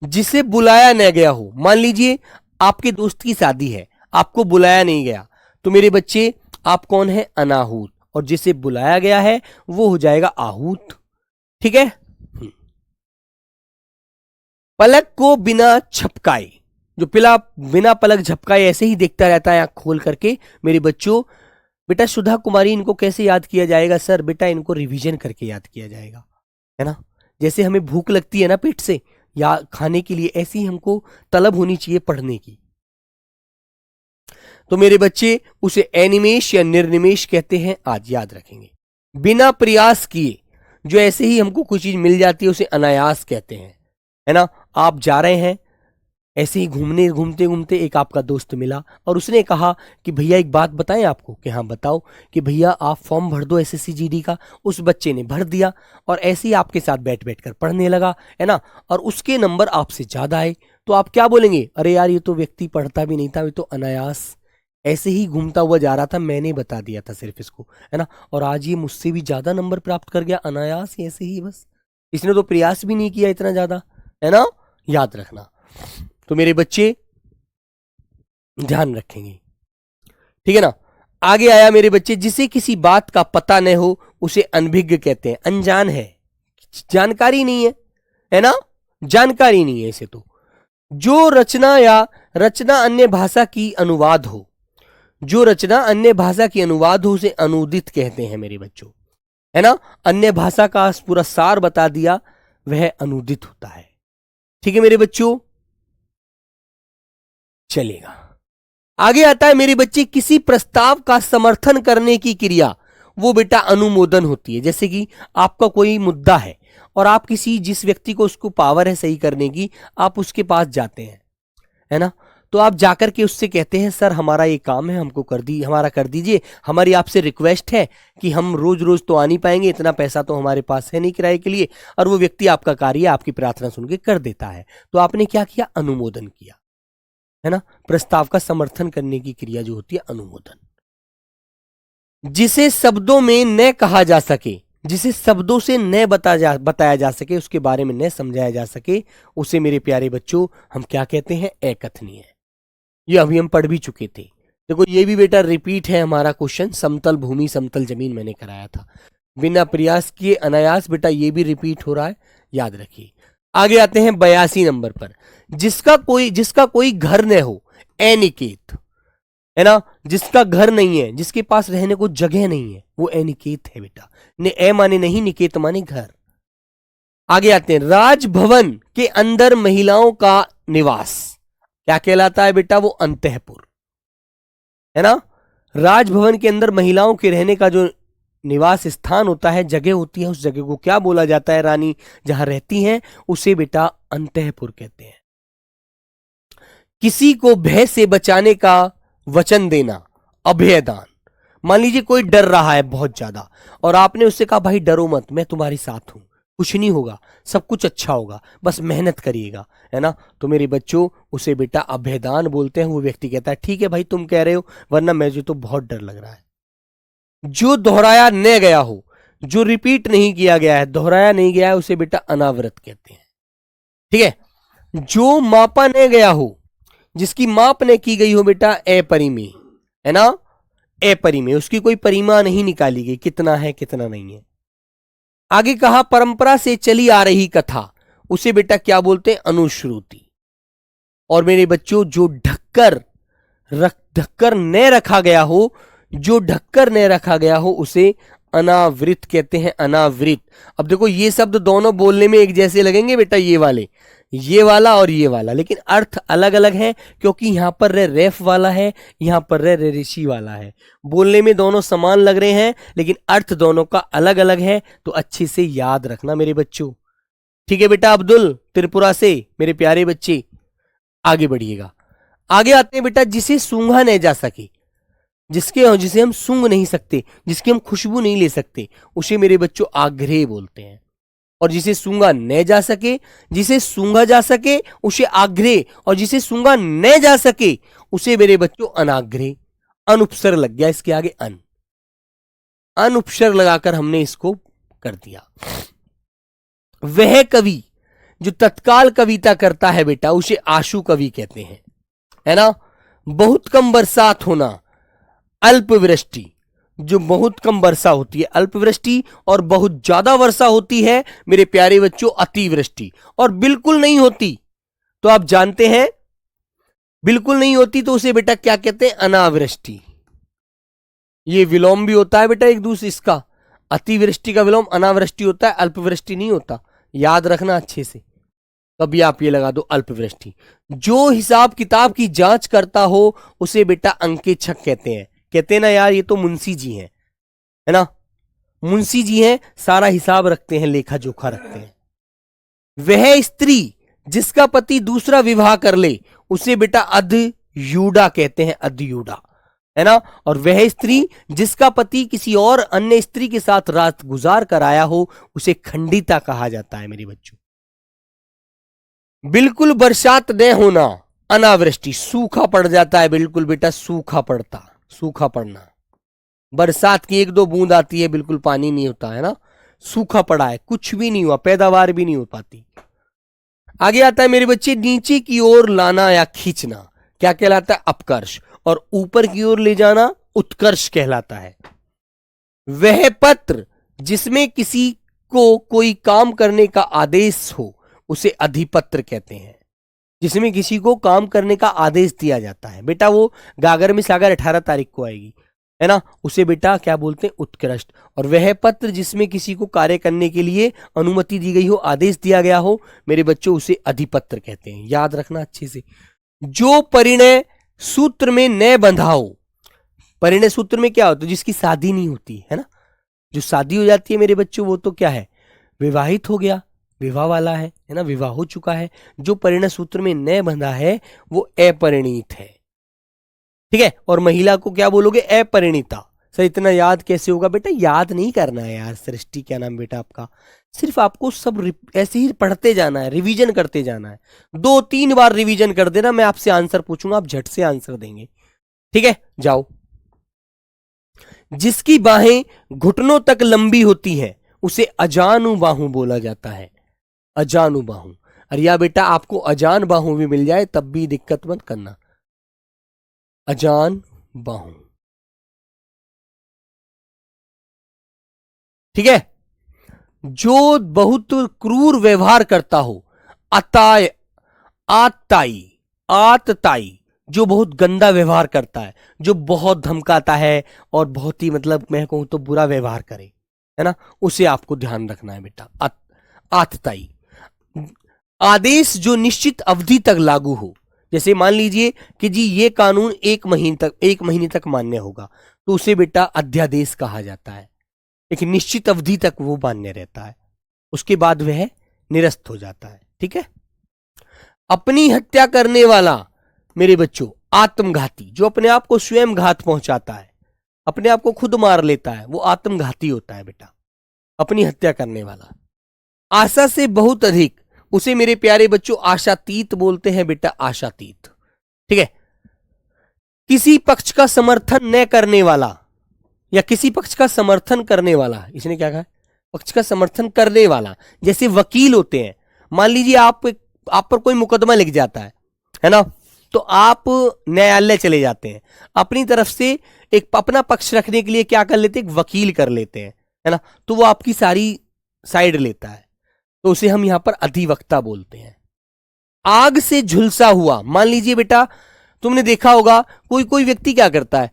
S1: जिसे बुलाया न गया हो, मान लीजिए आपके दोस्त की शादी है, आपको बुलाया नहीं गया, तो मेरे बच्चे आप कौन है? अनाहूत। और जिसे बुलाया गया है वो हो जाएगा आहूत। ठीक है। पलक को बिना झपकाए, जो पिला बिना पलक झपकाए ऐसे ही देखता रहता है आंख खोल करके, मेरे बच्चों बेटा सुधा कुमारी, इनको कैसे याद किया जाएगा? सर बेटा इनको रिवीजन करके याद किया जाएगा, है ना। जैसे हमें भूख लगती है ना पेट से या खाने के लिए, ऐसी हमको तलब होनी चाहिए पढ़ने की। तो मेरे बच्चे उसे एनिमेश या निर्निमेश कहते हैं, आज याद रखेंगे। बिना प्रयास किए जो ऐसे ही हमको कोई चीज मिल जाती है, उसे अनायास कहते हैं, है ना। आप जा रहे हैं ऐसे ही घूमने, घूमते घूमते एक आपका दोस्त मिला और उसने कहा कि भैया एक बात बताएं आपको, कि हाँ बताओ, कि भैया आप फॉर्म भर दो SSC-GD का। उस बच्चे ने भर दिया और ऐसे ही आपके साथ बैठ बैठ कर पढ़ने लगा, है ना, और उसके नंबर आपसे ज्यादा आए, तो आप क्या बोलेंगे? अरे यार ये तो व्यक्ति पढ़ता भी नहीं था, ये तो अनायास ऐसे ही घूमता हुआ जा रहा था, मैंने बता दिया था सिर्फ इसको, है ना, और आज ये मुझसे भी ज्यादा नंबर प्राप्त कर गया, अनायास ऐसे ही, बस इसने तो प्रयास भी नहीं किया इतना ज्यादा, है ना। याद रखना। तो मेरे बच्चे ध्यान रखेंगे, ठीक है ना। आगे आया मेरे बच्चे, जिसे किसी बात का पता न हो उसे अनभिज्ञ कहते हैं, अनजान है, जानकारी नहीं है ना, जानकारी नहीं है इसे। तो जो रचना अन्य भाषा की अनुवाद हो, जो रचना अन्य भाषा की अनुवाद हो उसे अनुदित कहते हैं मेरे बच्चों, है ना। अन्य भाषा का पूरा सार बता दिया, वह अनुदित होता है। ठीक है मेरे बच्चों, चलेगा। आगे आता है मेरे बच्चे, किसी प्रस्ताव का समर्थन करने की क्रिया, वो बेटा अनुमोदन होती है। जैसे कि आपका कोई मुद्दा है और आप किसी, जिस व्यक्ति को उसको पावर है सही करने की, आप उसके पास जाते हैं, है ना, तो आप जाकर के उससे कहते हैं सर हमारा ये काम है, हमको हमारा कर दीजिए, हमारी आपसे रिक्वेस्ट है कि हम रोज रोज तो आ नहीं पाएंगे, इतना पैसा तो हमारे पास है नहीं किराए के लिए। और वो व्यक्ति आपका कार्य, आपकी प्रार्थना सुन के कर देता है, तो आपने क्या किया? अनुमोदन किया, है ना, प्रस्ताव का समर्थन करने की क्रिया जो होती है अनुमोदन। जिसे शब्दों में न कहा जा सके, जिसे शब्दों से न बताया जा सके, उसके बारे में न समझाया जा सके, उसे मेरे प्यारे बच्चों हम क्या कहते हैं? अकथनीय। ये अभी हम पढ़ भी चुके थे। देखो ये भी बेटा रिपीट है हमारा क्वेश्चन, समतल भूमि समतल जमीन मैंने कराया था, बिना प्रयास किए अनायास बेटा ये भी रिपीट हो रहा है, याद रखिए। आगे आते हैं 82 नंबर पर। जिसका कोई घर न हो, अनिकेत, है ना, जिसका घर नहीं है, जिसके पास रहने को जगह नहीं है, वो अनिकेत है बेटा। ए माने नहीं, निकेत माने घर। आगे आते हैं, राजभवन के अंदर महिलाओं का निवास क्या कहलाता है बेटा? वो अंतःपुर, है ना। राजभवन के अंदर महिलाओं के रहने का जो निवास स्थान होता है, जगह होती है, उस जगह को क्या बोला जाता है? रानी जहां रहती हैं उसे बेटा अंतःपुर कहते हैं। किसी को भय से बचाने का वचन देना, अभयदान। मान लीजिए कोई डर रहा है बहुत ज्यादा और आपने उससे कहा भाई डरो मत, मैं तुम्हारी साथ हूं, कुछ नहीं होगा, सब कुछ अच्छा होगा, बस मेहनत करिएगा, है ना। तो मेरे बच्चों उसे बेटा अभयदान बोलते हैं। वो व्यक्ति कहता है ठीक है भाई तुम कह रहे हो, वरना मुझे तो बहुत डर लग रहा है। जो दोहराया न गया हो, जो रिपीट नहीं किया गया है, दोहराया नहीं गया है, उसे बेटा अनावृत कहते हैं। ठीक है। जो मापा न गया हो, जिसकी माप न की गई हो बेटा अपरिमेय, है ना, अपरिमेय, उसकी कोई परिमा नहीं निकाली गई, कितना है कितना नहीं है। आगे कहा परंपरा से चली आ रही कथा, उसे बेटा क्या बोलते हैं? अनुश्रुति। और मेरे बच्चों जो ढक्कर न रखा गया हो, जो ढक्कर न रखा गया हो, उसे अनावृत कहते हैं, अनावृत। अब देखो ये शब्द दोनों बोलने में एक जैसे लगेंगे बेटा, ये वाले, ये वाला और ये वाला, लेकिन अर्थ अलग अलग है, क्योंकि यहां पर रेफ वाला है, यहां पर ऋषि वाला है। बोलने में दोनों समान लग रहे हैं, लेकिन अर्थ दोनों का अलग अलग है, तो अच्छे से याद रखना मेरे बच्चों। ठीक है बेटा। अब्दुल त्रिपुरा से मेरे प्यारे बच्चे आगे बढ़िएगा। आगे आते हैं बेटा, जिसे सूंघा नहीं जा सके, जिसे हम सूंघ नहीं सकते, जिसकी हम खुशबू नहीं ले सकते, उसे मेरे बच्चों आग्रह बोलते हैं। और जिसे सूंघा न जा सके, जिसे सूंघा जा सके उसे आग्रह, और जिसे सूंघा न जा सके उसे मेरे बच्चों अनाग्रह। अनुपसर्ग लग गया इसके आगे, अनुपसर्ग लगाकर हमने इसको कर दिया। वह कवि जो तत्काल कविता करता है बेटा, उसे आशु कवि कहते हैं, है ना। बहुत कम बरसात होना, अल्पवृष्टि, जो बहुत कम वर्षा होती है अल्पवृष्टि, और बहुत ज्यादा वर्षा होती है मेरे प्यारे बच्चों अतिवृष्टि, और बिल्कुल नहीं होती तो आप जानते हैं, बिल्कुल नहीं होती तो उसे बेटा क्या कहते हैं? अनावृष्टि। ये विलोम भी होता है बेटा एक दूसरे, इसका अतिवृष्टि का विलोम अनावृष्टि होता है, अल्पवृष्टि नहीं होता, याद रखना अच्छे से। कभी आप ये लगा दो अल्पवृष्टि। जो हिसाब किताब की जांच करता हो उसे बेटा अंकेक्षक कहते हैं। कहते हैं ना यार ये तो मुंशी जी हैं, है ना, मुंशी जी हैं, सारा हिसाब रखते हैं, लेखा जोखा रखते हैं। वह स्त्री जिसका पति दूसरा विवाह कर ले उसे बेटा अधयूडा कहते हैं, अधयूडा, है ना। और वह स्त्री जिसका पति किसी और अन्य स्त्री के साथ रात गुजार कर आया हो उसे खंडिता कहा जाता है मेरे बच्चों। बिल्कुल बरसात न होना, अनावृष्टि, सूखा पड़ जाता है, बिल्कुल बेटा सूखा पड़ता, सूखा पड़ना। बरसात की एक दो बूंद आती है, बिल्कुल पानी नहीं होता, है ना, सूखा पड़ा है, कुछ भी नहीं हुआ, पैदावार भी नहीं हो पाती। आगे आता है मेरे बच्चे, नीचे की ओर लाना या खींचना क्या कहलाता है? अपकर्ष। और ऊपर की ओर ले जाना उत्कर्ष कहलाता है। वह पत्र जिसमें किसी को कोई काम करने का आदेश हो उसे अधिपत्र कहते हैं। जिसमें किसी को काम करने का आदेश दिया जाता है बेटा, वो गागर में सागर 18 तारीख को आएगी, है ना, उसे बेटा क्या बोलते हैं? उत्कृष्ट। और वह पत्र जिसमें किसी को कार्य करने के लिए अनुमति दी गई हो, आदेश दिया गया हो मेरे बच्चों, उसे अधिपत्र कहते हैं, याद रखना अच्छे से। जो परिणय सूत्र में न बंधा हो, परिणय सूत्र में क्या होता है? जिसकी शादी नहीं होती, है ना, जो शादी हो जाती है मेरे बच्चों वो तो क्या है? विवाहित हो गया, विवाह वाला है ना, विवाह हो चुका है। जो परिणय सूत्र में न बंधा है वो अपरिणीत है, ठीक है। और महिला को क्या बोलोगे? अपरिणीता। सर इतना याद कैसे होगा बेटा? याद नहीं करना है यार। सृष्टि क्या नाम बेटा आपका? सिर्फ आपको सब ऐसे ही पढ़ते जाना है, रिवीजन करते जाना है। 2-3 बार रिवीजन कर देना, मैं आपसे आंसर पूछूंगा, आप झट से आंसर देंगे। ठीक है, जाओ। जिसकी बाहें घुटनों तक लंबी होती हैं उसे अजानु बाहु बोला जाता है। अजानु बाहु। अरे या बेटा, आपको अजान बाहु भी मिल जाए तब भी दिक्कत मत करना। अजान बाहु, ठीक है। जो बहुत क्रूर व्यवहार करता हो। अताय, आताई, आतताई, जो बहुत गंदा व्यवहार करता है, जो बहुत धमकाता है और बहुत ही मतलब मैं कहूं तो बुरा व्यवहार करे, है ना, उसे आपको ध्यान रखना है बेटा। आतताई। आदेश जो निश्चित अवधि तक लागू हो, जैसे मान लीजिए कि जी ये कानून 1 महीने तक मान्य होगा, तो उसे बेटा अध्यादेश कहा जाता है। एक निश्चित अवधि तक वो मान्य रहता है, उसके बाद वह निरस्त हो जाता है। ठीक है। अपनी हत्या करने वाला मेरे बच्चों आत्मघाती, जो अपने आप को स्वयं घात पहुंचाता है, अपने आप को खुद मार लेता है, वो आत्मघाती होता है बेटा, अपनी हत्या करने वाला। आशा से बहुत अधिक, उसे मेरे प्यारे बच्चों आशातीत बोलते हैं बेटा, आशातीत। ठीक है। किसी पक्ष का समर्थन न करने वाला या किसी पक्ष का समर्थन करने वाला, इसने क्या कहा, पक्ष का समर्थन करने वाला। जैसे वकील होते हैं, मान लीजिए आप पर कोई मुकदमा लिख जाता है ना, तो आप न्यायालय चले जाते हैं, अपनी तरफ से एक अपना पक्ष रखने के लिए क्या कर लेते हैं, एक वकील कर लेते हैं, है ना, तो वो आपकी सारी साइड लेता है, तो उसे हम यहां पर अधिवक्ता बोलते हैं। आग से झुलसा हुआ, मान लीजिए बेटा तुमने देखा होगा कोई कोई व्यक्ति क्या करता है,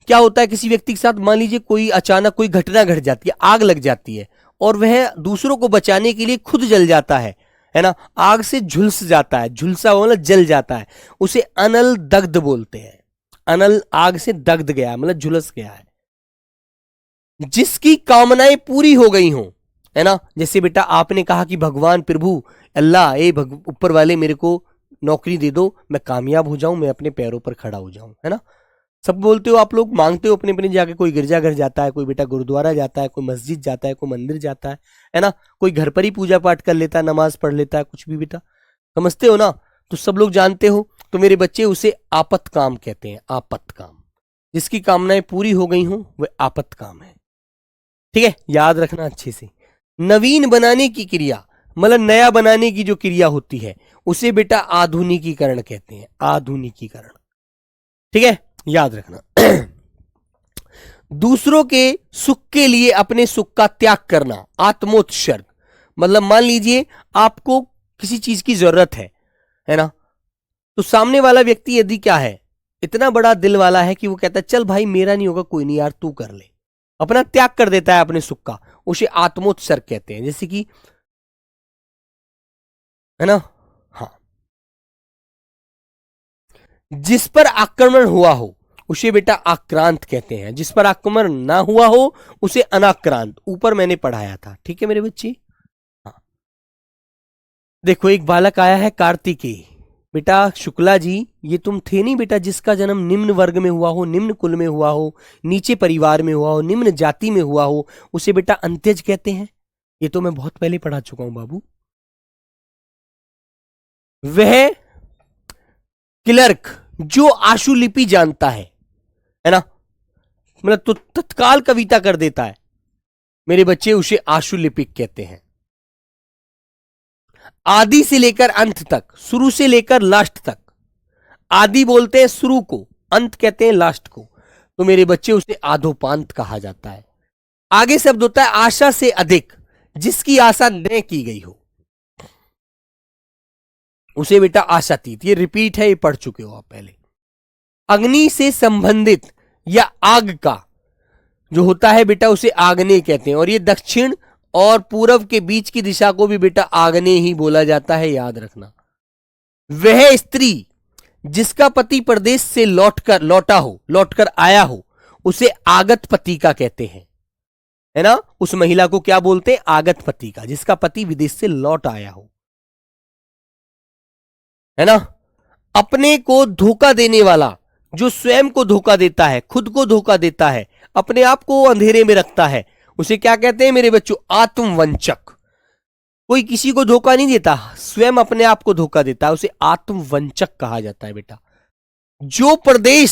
S1: क्या होता है किसी व्यक्ति के साथ, मान लीजिए कोई अचानक कोई घटना घट जाती है, आग लग जाती है और वह दूसरों को बचाने के लिए खुद जल जाता है ना, आग से झुलस जाता है, झुलसा हुआ मतलब जल जाता है, उसे अनल दग्ध बोलते हैं। अनल आग से दग्ध गया मतलब झुलस गया है। जिसकी कामनाएं पूरी हो गई हों, है ना, जैसे बेटा आपने कहा कि भगवान प्रभु अल्लाह ऊपर वाले मेरे को नौकरी दे दो, मैं कामयाब हो जाऊं, मैं अपने पैरों पर खड़ा हो जाऊं, है ना, सब बोलते हो आप लोग, मांगते हो अपने अपने जाके, कोई गिरजाघर जाता है, कोई बेटा गुरुद्वारा जाता है, कोई मस्जिद जाता है, कोई मंदिर जाता है ना, कोई घर पर ही पूजा पाठ कर लेता है, नमाज पढ़ लेता है, कुछ भी बेटा, समझते हो ना, तो सब लोग जानते हो। तो मेरे बच्चे उसे आपत काम कहते हैं, आपत काम। जिसकी कामनाएं पूरी हो गई हों वह आपत काम है। ठीक है, याद रखना अच्छे से। नवीन बनाने की क्रिया मतलब नया बनाने की जो क्रिया होती है उसे बेटा आधुनिकीकरण कहते हैं, आधुनिकीकरण। ठीक है, याद रखना। दूसरों के सुख के लिए अपने सुख का त्याग करना, आत्मोत्सर्ग। मतलब मान लीजिए आपको किसी चीज की जरूरत है ना, तो सामने वाला व्यक्ति यदि क्या है, इतना बड़ा दिल वाला है कि वो कहता है चल भाई मेरा नहीं होगा, कोई नहीं यार तू कर ले, अपना त्याग कर देता है अपने सुख का, उसे आत्मोत्सर्ग कहते हैं। जैसे कि, है ना, हाँ, जिस पर आक्रमण हुआ हो उसे बेटा आक्रांत कहते हैं, जिस पर आक्रमण ना हुआ हो उसे अनाक्रांत, ऊपर मैंने पढ़ाया था। ठीक है मेरे बच्चे, हाँ। देखो एक बालक आया है कार्तिकेय, बेटा शुक्ला जी ये तुम थे नहीं बेटा, जिसका जन्म निम्न वर्ग में हुआ हो, निम्न कुल में हुआ हो, नीचे परिवार में हुआ हो, निम्न जाति में हुआ हो, उसे बेटा अंत्यज कहते हैं। ये तो मैं बहुत पहले पढ़ा चुका हूं बाबू। वह क्लर्क जो आशुलिपि जानता है ना, मतलब तो तत्काल कविता कर देता है, मेरे बच्चे उसे आशुलिपिक कहते हैं। आदि से लेकर अंत तक, शुरू से लेकर लास्ट तक, आदि बोलते हैं शुरू को, अंत कहते हैं लास्ट को, तो मेरे बच्चे उसे आधोपांत कहा जाता है। आगे शब्द होता है आशा से अधिक, जिसकी आशा न की गई हो उसे बेटा आशातीत। ये रिपीट है, ये पढ़ चुके हो आप पहले। अग्नि से संबंधित या आग का जो होता है बेटा उसे आग्नेय कहते हैं, और ये दक्षिण और पूर्व के बीच की दिशा को भी बेटा आग्नेय ही बोला जाता है, याद रखना। वह स्त्री जिसका पति प्रदेश से लौटकर आया हो उसे आगत पति का कहते हैं, है ना, उस महिला को क्या बोलते हैं, आगत पति का, जिसका पति विदेश से लौट आया हो, है ना। अपने को धोखा देने वाला, जो स्वयं को धोखा देता है, खुद को धोखा देता है, अपने आप को अंधेरे में रखता है, उसे क्या कहते हैं मेरे बच्चों, आत्मवंचक। कोई किसी को धोखा नहीं देता, स्वयं अपने आप को धोखा देता है, उसे आत्मवंचक कहा जाता है बेटा। जो प्रदेश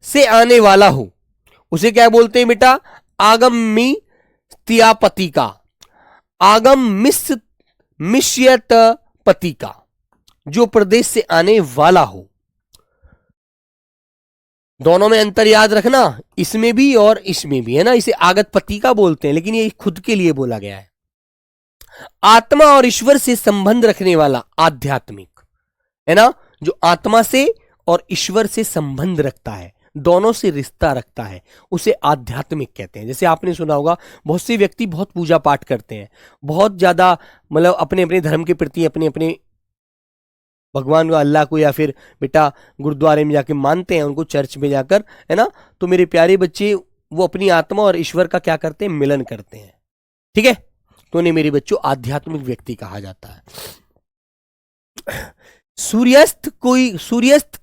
S1: से आने वाला हो उसे क्या बोलते हैं बेटा? आगमी त्यापति का, आगम मिश्यत पति का, जो प्रदेश से आने वाला हो। दोनों में अंतर याद रखना, इसमें भी और इसमें भी, है ना। इसे आगत पति का बोलते हैं, लेकिन ये खुद के लिए बोला गया है। आत्मा और ईश्वर से संबंध रखने वाला आध्यात्मिक, है ना, जो आत्मा से और ईश्वर से संबंध रखता है, दोनों से रिश्ता रखता है, उसे आध्यात्मिक कहते हैं। जैसे आपने सुना होगा बहुत से व्यक्ति बहुत पूजा पाठ करते हैं, बहुत ज्यादा मतलब अपने अपने धर्म के प्रति अपने अपने भगवान को, अल्लाह को, या फिर बेटा गुरुद्वारे में जाके मानते हैं उनको, चर्च में जाकर, है ना। तो मेरे प्यारे बच्चे, वो अपनी आत्मा और ईश्वर का क्या करते हैं? मिलन करते हैं, ठीक है। तो उन्हें मेरे बच्चों आध्यात्मिक व्यक्ति कहा जाता है। सूर्यास्त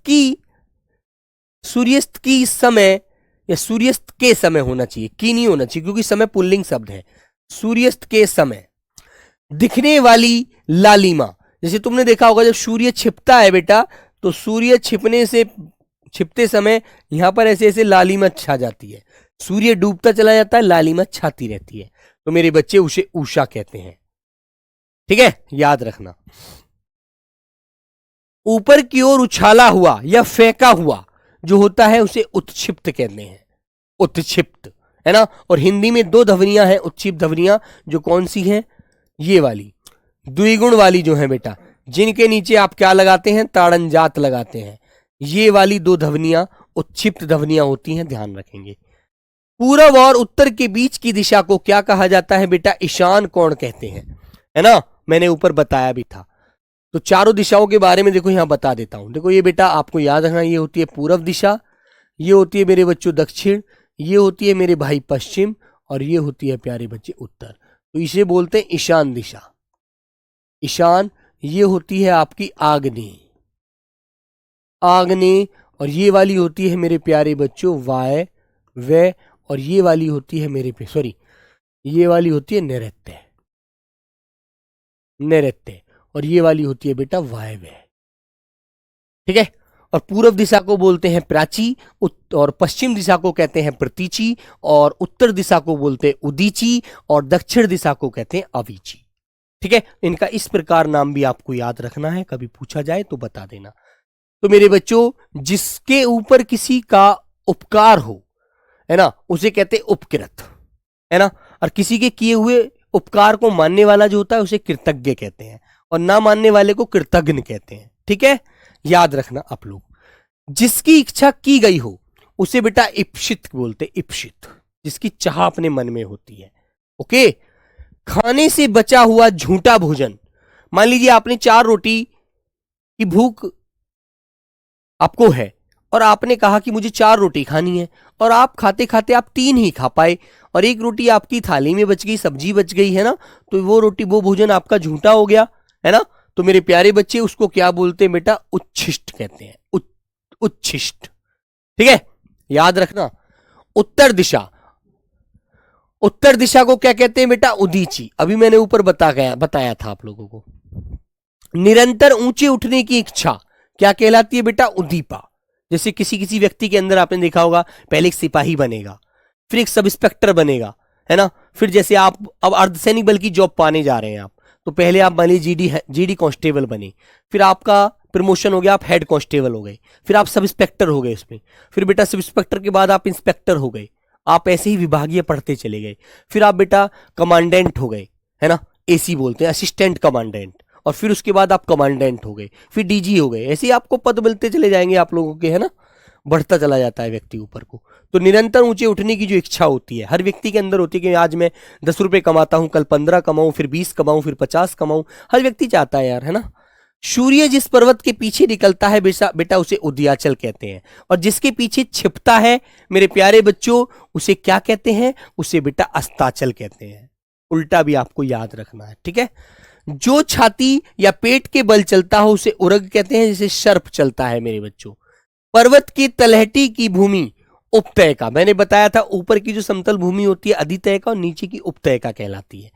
S1: की समय या सूर्यास्त के समय होना चाहिए, की नहीं होना चाहिए, क्योंकि समय पुल्लिंग शब्द है। सूर्यास्त के समय दिखने वाली लालिमा, जैसे तुमने देखा होगा जब सूर्य छिपता है बेटा, तो सूर्य छिपते समय यहां पर ऐसे ऐसे लालिमा छा जाती है। सूर्य डूबता चला जाता है, लालिमा छाती रहती है। तो मेरे बच्चे उसे उषा कहते हैं, ठीक है, याद रखना। ऊपर की ओर उछाला हुआ या फेंका हुआ जो होता है उसे उत्क्षिप्त कहते हैं, उत्क्षिप्त, है ना। और हिंदी में दो ध्वनियां हैं उत्क्षिप्त ध्वनियां, जो कौन सी हैं? ये वाली द्विगुण वाली जो है बेटा, जिनके नीचे आप क्या लगाते हैं? ताड़नजात लगाते हैं। ये वाली दो ध्वनियां उत्क्षिप्त ध्वनियां होती हैं, ध्यान रखेंगे। पूरब और उत्तर के बीच की दिशा को क्या कहा जाता है बेटा? ईशान कोण कहते हैं, है ना। मैंने ऊपर बताया भी था। तो चारों दिशाओं के बारे में देखो यहां बता देता हूं। देखो ये बेटा आपको याद रखना, ये होती है पूरब दिशा, ये होती है मेरे बच्चों दक्षिण, ये होती है मेरे भाई पश्चिम, और ये होती है प्यारे बच्चे उत्तर। तो इसे बोलते हैं ईशान दिशा। ईशान ये होती है आपकी आग्नेय, आग्नेय, और ये वाली होती है मेरे प्यारे बच्चों वायव्य, और ये वाली होती है ये वाली होती है नैऋत्य, नैऋत्य, और ये वाली होती है बेटा वायव्य, ठीक है। और पूर्व दिशा को बोलते हैं प्राची, और पश्चिम दिशा को कहते हैं प्रतीची, और उत्तर दिशा को बोलते हैं उदीची, और दक्षिण दिशा को कहते हैं अवीची, ठीक है। इनका इस प्रकार नाम भी आपको याद रखना है, कभी पूछा जाए तो बता देना। तो मेरे बच्चों, जिसके ऊपर किसी का उपकार हो, है ना, उसे कहते हैं उपकृत, है ना। और किसी के किए हुए उपकार को मानने वाला जो होता है उसे कृतज्ञ कहते हैं, और ना मानने वाले को कृतज्ञ कहते हैं, ठीक है, याद रखना आप लोग। जिसकी इच्छा की गई हो उसे बेटा इप्सित बोलते, इप्सित, जिसकी चाह अपने मन में होती है, ओके। खाने से बचा हुआ झूठा भोजन, मान लीजिए आपने 4 रोटी की भूख आपको है, और आपने कहा कि मुझे 4 रोटी खानी है, और आप खाते खाते आप 3 ही खा पाए, और 1 रोटी आपकी थाली में बच गई, सब्जी बच गई, है ना। तो वो भोजन आपका झूठा हो गया, है ना। तो मेरे प्यारे बच्चे उसको क्या बोलते हैं बेटा? उच्छिष्ट कहते हैं, उच्छिष्ट, ठीक है, याद रखना। उत्तर दिशा को क्या कहते हैं बेटा? उदीची। अभी मैंने ऊपर बताया था आप लोगों को। निरंतर ऊंचे उठने की इच्छा क्या कहलाती है बेटा? उद्दीपा। जैसे किसी व्यक्ति के अंदर आपने देखा होगा, पहले एक सिपाही बनेगा, फिर एक सब इंस्पेक्टर बनेगा, है ना। फिर जैसे आप अब अर्धसैनिक बल की जॉब पाने जा रहे हैं आप, तो पहले आप मान लीजिए जीडी कांस्टेबल बने, फिर आपका प्रमोशन हो गया, आप हेड कांस्टेबल हो गए, फिर आप सब इंस्पेक्टर हो गए इसमें, फिर बेटा सब इंस्पेक्टर के बाद आप इंस्पेक्टर हो गए, आप ऐसे ही विभागीय पढ़ते चले गए, फिर आप बेटा कमांडेंट हो गए, है ना, एसी बोलते हैं, असिस्टेंट कमांडेंट, और फिर उसके बाद आप कमांडेंट हो गए, फिर डीजी हो गए। ऐसे ही आपको पद मिलते चले जाएंगे आप लोगों के, है ना, बढ़ता चला जाता है व्यक्ति ऊपर को। तो निरंतर ऊंचे उठने की जो इच्छा होती है हर व्यक्ति के अंदर होती है कि आज मैं 10 रुपए कमाता हूं, कल 15 कमाऊं, फिर 20 कमाऊं, फिर 50 कमाऊं, हर व्यक्ति चाहता है यार, है ना। सूर्य जिस पर्वत के पीछे निकलता है बेटा उसे उदयाचल कहते हैं, और जिसके पीछे छिपता है मेरे प्यारे बच्चों उसे क्या कहते हैं? उसे बेटा अस्ताचल कहते हैं। उल्टा भी आपको याद रखना है, ठीक है। जो छाती या पेट के बल चलता हो उसे उरग कहते हैं, जैसे सर्प चलता है मेरे बच्चों। पर्वत की तलहटी की भूमि उपतयका, मैंने बताया था ऊपर की जो समतल भूमि होती है अधितयका, और नीचे की उपतयका कहलाती है।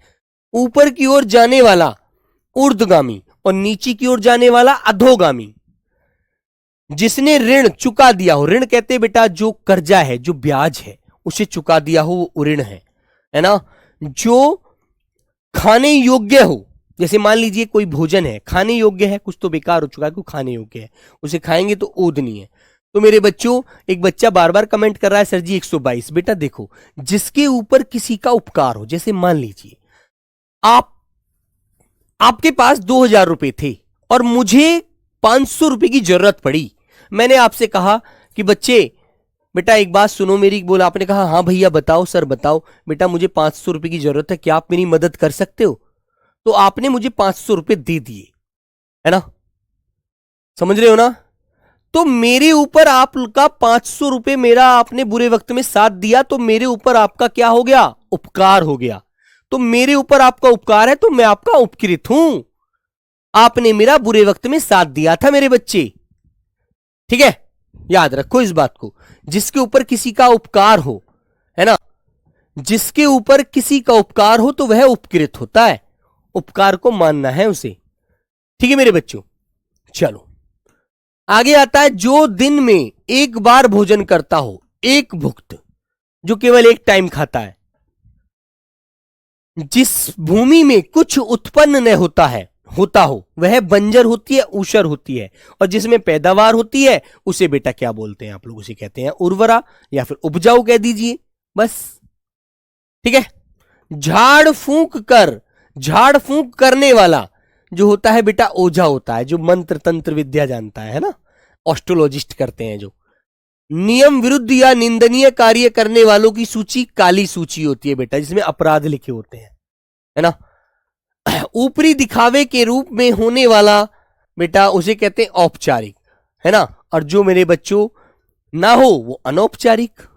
S1: ऊपर की ओर जाने वाला ऊर्ध्वगामी और नीचे की ओर जाने वाला अधोगामी। जिसने ऋण चुका दिया हो, ऋण कहते हैं बेटा जो कर्जा है, जो ब्याज है उसे चुका दिया हो वो ऋण है ना। जो खाने योग्य हो, जैसे मान लीजिए कोई भोजन है खाने योग्य है, कुछ तो बेकार हो चुका है, कुछ खाने योग्य है, उसे खाएंगे तो ओदनी है। तो मेरे बच्चों, एक बच्चा बार बार कमेंट कर रहा है सर जी 122। बेटा देखो, जिसके ऊपर किसी का उपकार हो, जैसे मान लीजिए आपके पास 2000 रुपए थे और मुझे 500 रुपए की जरूरत पड़ी। मैंने आपसे कहा कि बच्चे बेटा एक बात सुनो मेरी, बोला आपने कहा हाँ भैया बताओ सर बताओ, बेटा मुझे 500 रुपए की जरूरत है, क्या आप मेरी मदद कर सकते हो? तो आपने मुझे 500 रुपए दे दिए, है ना, समझ रहे हो ना। तो मेरे ऊपर आपका 500 रुपए मेरा आपने बुरे वक्त में साथ दिया, तो मेरे ऊपर आपका क्या हो गया? उपकार हो गया। तो मेरे ऊपर आपका उपकार है तो मैं आपका उपकृत हूं। आपने मेरा बुरे वक्त में साथ दिया था मेरे बच्चे, ठीक है, याद रखो इस बात को। जिसके ऊपर किसी का उपकार हो, है ना, जिसके ऊपर किसी का उपकार हो तो वह उपकृत होता है, उपकार को मानना है उसे, ठीक है मेरे बच्चों। चलो आगे आता है, जो दिन में एक बार भोजन करता हो, एक भुक्त, जो केवल एक टाइम खाता है। जिस भूमि में कुछ उत्पन्न न होता हो वह बंजर होती है, ऊषर होती है, और जिसमें पैदावार होती है उसे बेटा क्या बोलते हैं आप लोग? उसे कहते हैं उर्वरा या फिर उपजाऊ कह दीजिए, बस, ठीक है। झाड़ फूंक करने वाला जो होता है बेटा ओझा होता है, जो मंत्र तंत्र विद्या जानता है ना, एस्ट्रोलॉजिस्ट करते हैं जो। नियम विरुद्ध या निंदनीय कार्य करने वालों की सूची काली सूची होती है बेटा, जिसमें अपराध लिखे होते हैं, है ना। ऊपरी दिखावे के रूप में होने वाला बेटा उसे कहते हैं औपचारिक, है ना, और जो मेरे बच्चों ना हो वो अनौपचारिक।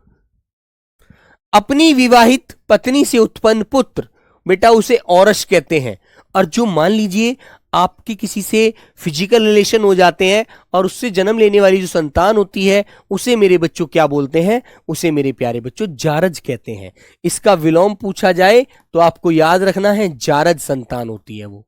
S1: अपनी विवाहित पत्नी से उत्पन्न पुत्र बेटा उसे औरस कहते हैं, और जो मान लीजिए आपके किसी से फिजिकल रिलेशन हो जाते हैं और उससे जन्म लेने वाली जो संतान होती है उसे मेरे बच्चों क्या बोलते हैं? उसे मेरे प्यारे बच्चों जारज कहते हैं। इसका विलोम पूछा जाए तो आपको याद रखना है जारज संतान होती है वो।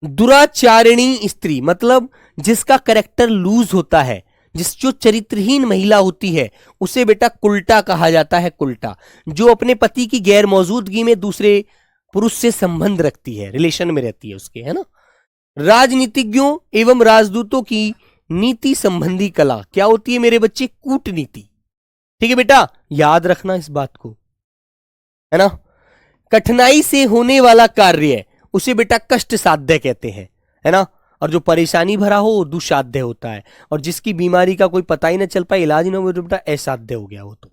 S1: दुराचारिणी स्त्री मतलब जिसका कैरेक्टर लूज होता है, जो चरित्रहीन महिला होती है उसे बेटा कुल्टा कहा जाता है, कुल्टा। जो अपने पति की गैर मौजूदगी में दूसरे पुरुष से संबंध रखती है, रिलेशन में रहती है उसके, है ना। राजनीतिज्ञों एवं राजदूतों की नीति संबंधी कला क्या होती है मेरे बच्चे? कूटनीति, ठीक है बेटा, याद रखना इस बात को, है ना। कठिनाई से होने वाला कार्य उसे बेटा कष्ट साध्य कहते हैं, है ना, और जो परेशानी भरा हो वो दुसाध्य होता है, और जिसकी बीमारी का कोई पता ही ना चल पाए, इलाज ना हो तो बेटा असाध्य हो गया वो तो।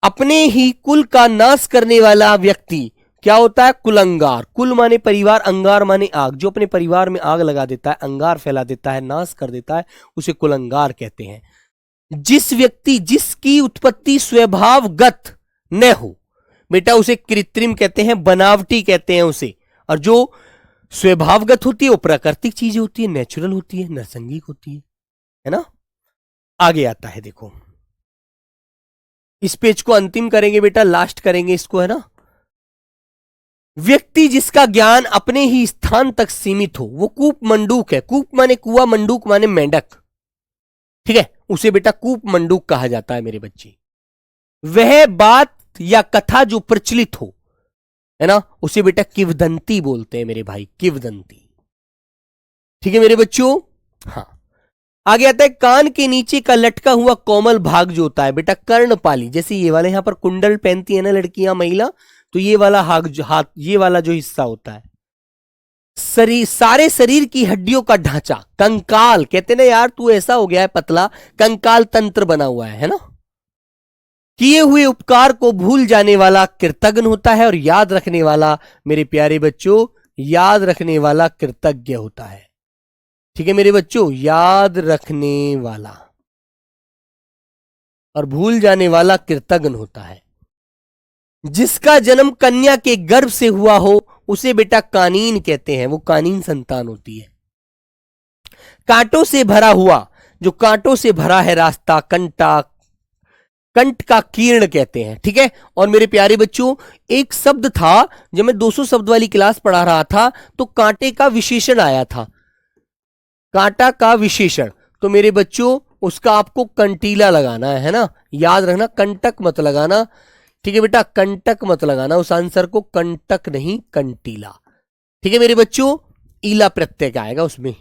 S1: अपने ही कुल का नाश करने वाला व्यक्ति क्या होता है? कुलंगार। कुल माने परिवार, अंगार माने आग। जो अपने परिवार में आग लगा देता है, अंगार फैला देता है, नाश कर देता है, उसे कुलंगार कहते हैं। जिसकी उत्पत्ति स्वभावगत न हो बेटा उसे कृत्रिम कहते हैं, बनावटी कहते हैं उसे, और जो स्वभावगत होती है वो प्राकृतिक चीजें होती है, नेचुरल होती है, नैसर्गिक होती है ना। आगे आता है, देखो इस पेज को अंतिम करेंगे बेटा, लास्ट करेंगे इसको, है ना। व्यक्ति जिसका ज्ञान अपने ही स्थान तक सीमित हो वो कूप मंडूक है। कूप माने कुआ, मंडूक माने मेंढक, ठीक है, उसे बेटा कूप मंडूक कहा जाता है मेरे बच्चे। वह बात या कथा जो प्रचलित हो, है ना, उसे बेटा किवदंती बोलते हैं मेरे भाई, किवदंती, ठीक है मेरे बच्चों। हाँ, आगे आता है कान के नीचे का लटका हुआ कोमल भाग जो होता है बेटा कर्णपाली। जैसे ये वाले यहां पर कुंडल पहनती है ना लड़कियां, महिला, तो ये वाला हाथ, ये वाला जो हिस्सा होता है सारे शरीर की हड्डियों का ढांचा, कंकाल कहते ना यार, तू ऐसा हो गया है पतला, कंकाल तंत्र बना हुआ है ना। किए हुए उपकार को भूल जाने वाला कृतज्ञ होता है, और याद रखने वाला मेरे प्यारे बच्चों, याद रखने वाला कृतज्ञ होता है, ठीक है मेरे बच्चों, याद रखने वाला, और भूल जाने वाला कृतज्ञ होता है। जिसका जन्म कन्या के गर्भ से हुआ हो उसे बेटा कानीन कहते हैं, वो कानीन संतान होती है। कांटों से भरा हुआ, जो कांटों से भरा है रास्ता, कंटा कंठ का कीर्ण कहते हैं, ठीक है। और मेरे प्यारे बच्चों, एक शब्द था जब मैं 200 शब्द वाली क्लास पढ़ा रहा था तो कांटे का विशेषण आया था, कांटा का विशेषण। तो मेरे बच्चों उसका आपको कंटीला लगाना है ना, याद रखना, कंटक मत लगाना, ठीक है बेटा, कंटक मत लगाना उस आंसर को, कंटक नहीं कंटीला, ठीक है मेरे बच्चों। ईला प्रत्यय का आएगा उसमें,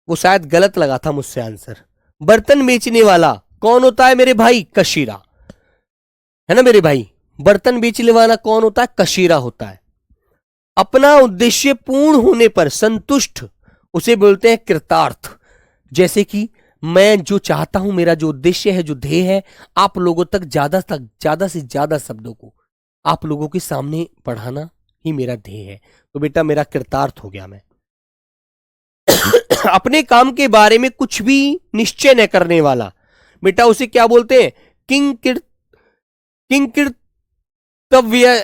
S1: वो शायद गलत लगा था मुझसे आंसर। बर्तन बेचने वाला कौन होता है मेरे भाई? कशीरा, है ना मेरे भाई। बर्तन बेचने वाला कौन होता है? कशीरा होता है। अपना उद्देश्य पूर्ण होने पर संतुष्ट उसे बोलते हैं कृतार्थ। जैसे कि मैं जो चाहता हूं, मेरा जो उद्देश्य है, जो ध्येय है, आप लोगों तक ज्यादा से ज्यादा शब्दों को आप लोगों के सामने पढ़ाना ही मेरा ध्येय है, तो बेटा मेरा कृतार्थ हो गया मैं। अपने काम के बारे में कुछ भी निश्चय न करने वाला, बेटा उसे क्या बोलते हैं? किंकृतव्य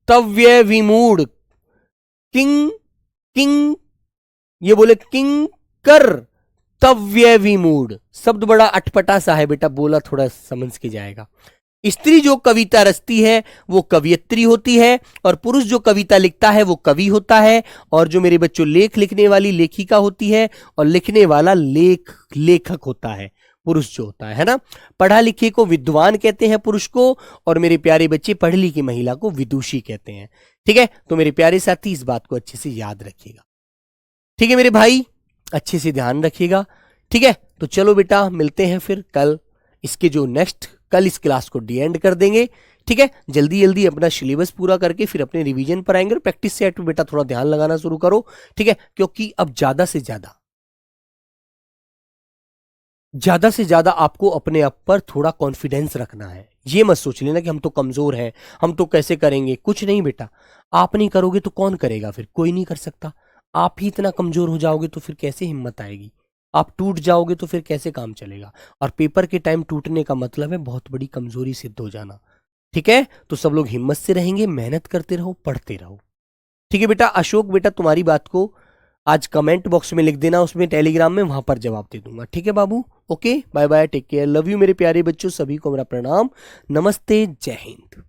S1: तव्य विमूढ़। किंग ये बोले किंकर तव्य विमूढ़, शब्द बड़ा अटपटा सा है बेटा, बोला थोड़ा समझ के जाएगा। स्त्री जो कविता रचती है वो कवियत्री होती है, और पुरुष जो कविता लिखता है वो कवि होता है, और जो मेरे बच्चों लेख लिखने वाली लेखिका होती है, और लिखने वाला लेखक होता है, पुरुष जो होता है ना। पढ़ा लिखे को विद्वान कहते हैं पुरुष को, और मेरे प्यारे बच्चे पढ़ लिखी महिला को विदुषी कहते हैं, ठीक है। तो मेरे प्यारे साथी इस बात को अच्छे से याद रखिएगा, ठीक है मेरे भाई, अच्छे से ध्यान रखिएगा, ठीक है। तो चलो बेटा मिलते हैं फिर कल, इसके जो नेक्स्ट, कल इस क्लास को डी एंड कर देंगे, ठीक है। जल्दी जल्दी अपना सिलेबस पूरा करके फिर अपने रिवीजन पर आएंगे, और प्रैक्टिस सेट पे बेटा थोड़ा ध्यान लगाना शुरू करो, ठीक है। क्योंकि अब ज्यादा से ज्यादा आपको अपने आप पर थोड़ा कॉन्फिडेंस रखना है। ये मत सोच लेना कि हम तो कमजोर हैं, हम तो कैसे करेंगे, कुछ नहीं बेटा। आप नहीं करोगे तो कौन करेगा? फिर कोई नहीं कर सकता। आप ही इतना कमजोर हो जाओगे तो फिर कैसे हिम्मत आएगी? आप टूट जाओगे तो फिर कैसे काम चलेगा? और पेपर के टाइम टूटने का मतलब है बहुत बड़ी कमजोरी सिद्ध हो जाना, ठीक है। तो सब लोग हिम्मत से रहेंगे, मेहनत करते रहो, पढ़ते रहो, ठीक है बेटा। अशोक बेटा तुम्हारी बात को आज कमेंट बॉक्स में लिख देना, उसमें टेलीग्राम में, वहां पर जवाब दे दूंगा, ठीक है बाबू। Okay, bye bye, take care, love you मेरे प्यारे बच्चों, सभी को मेरा प्रणाम, नमस्ते, जय हिंद।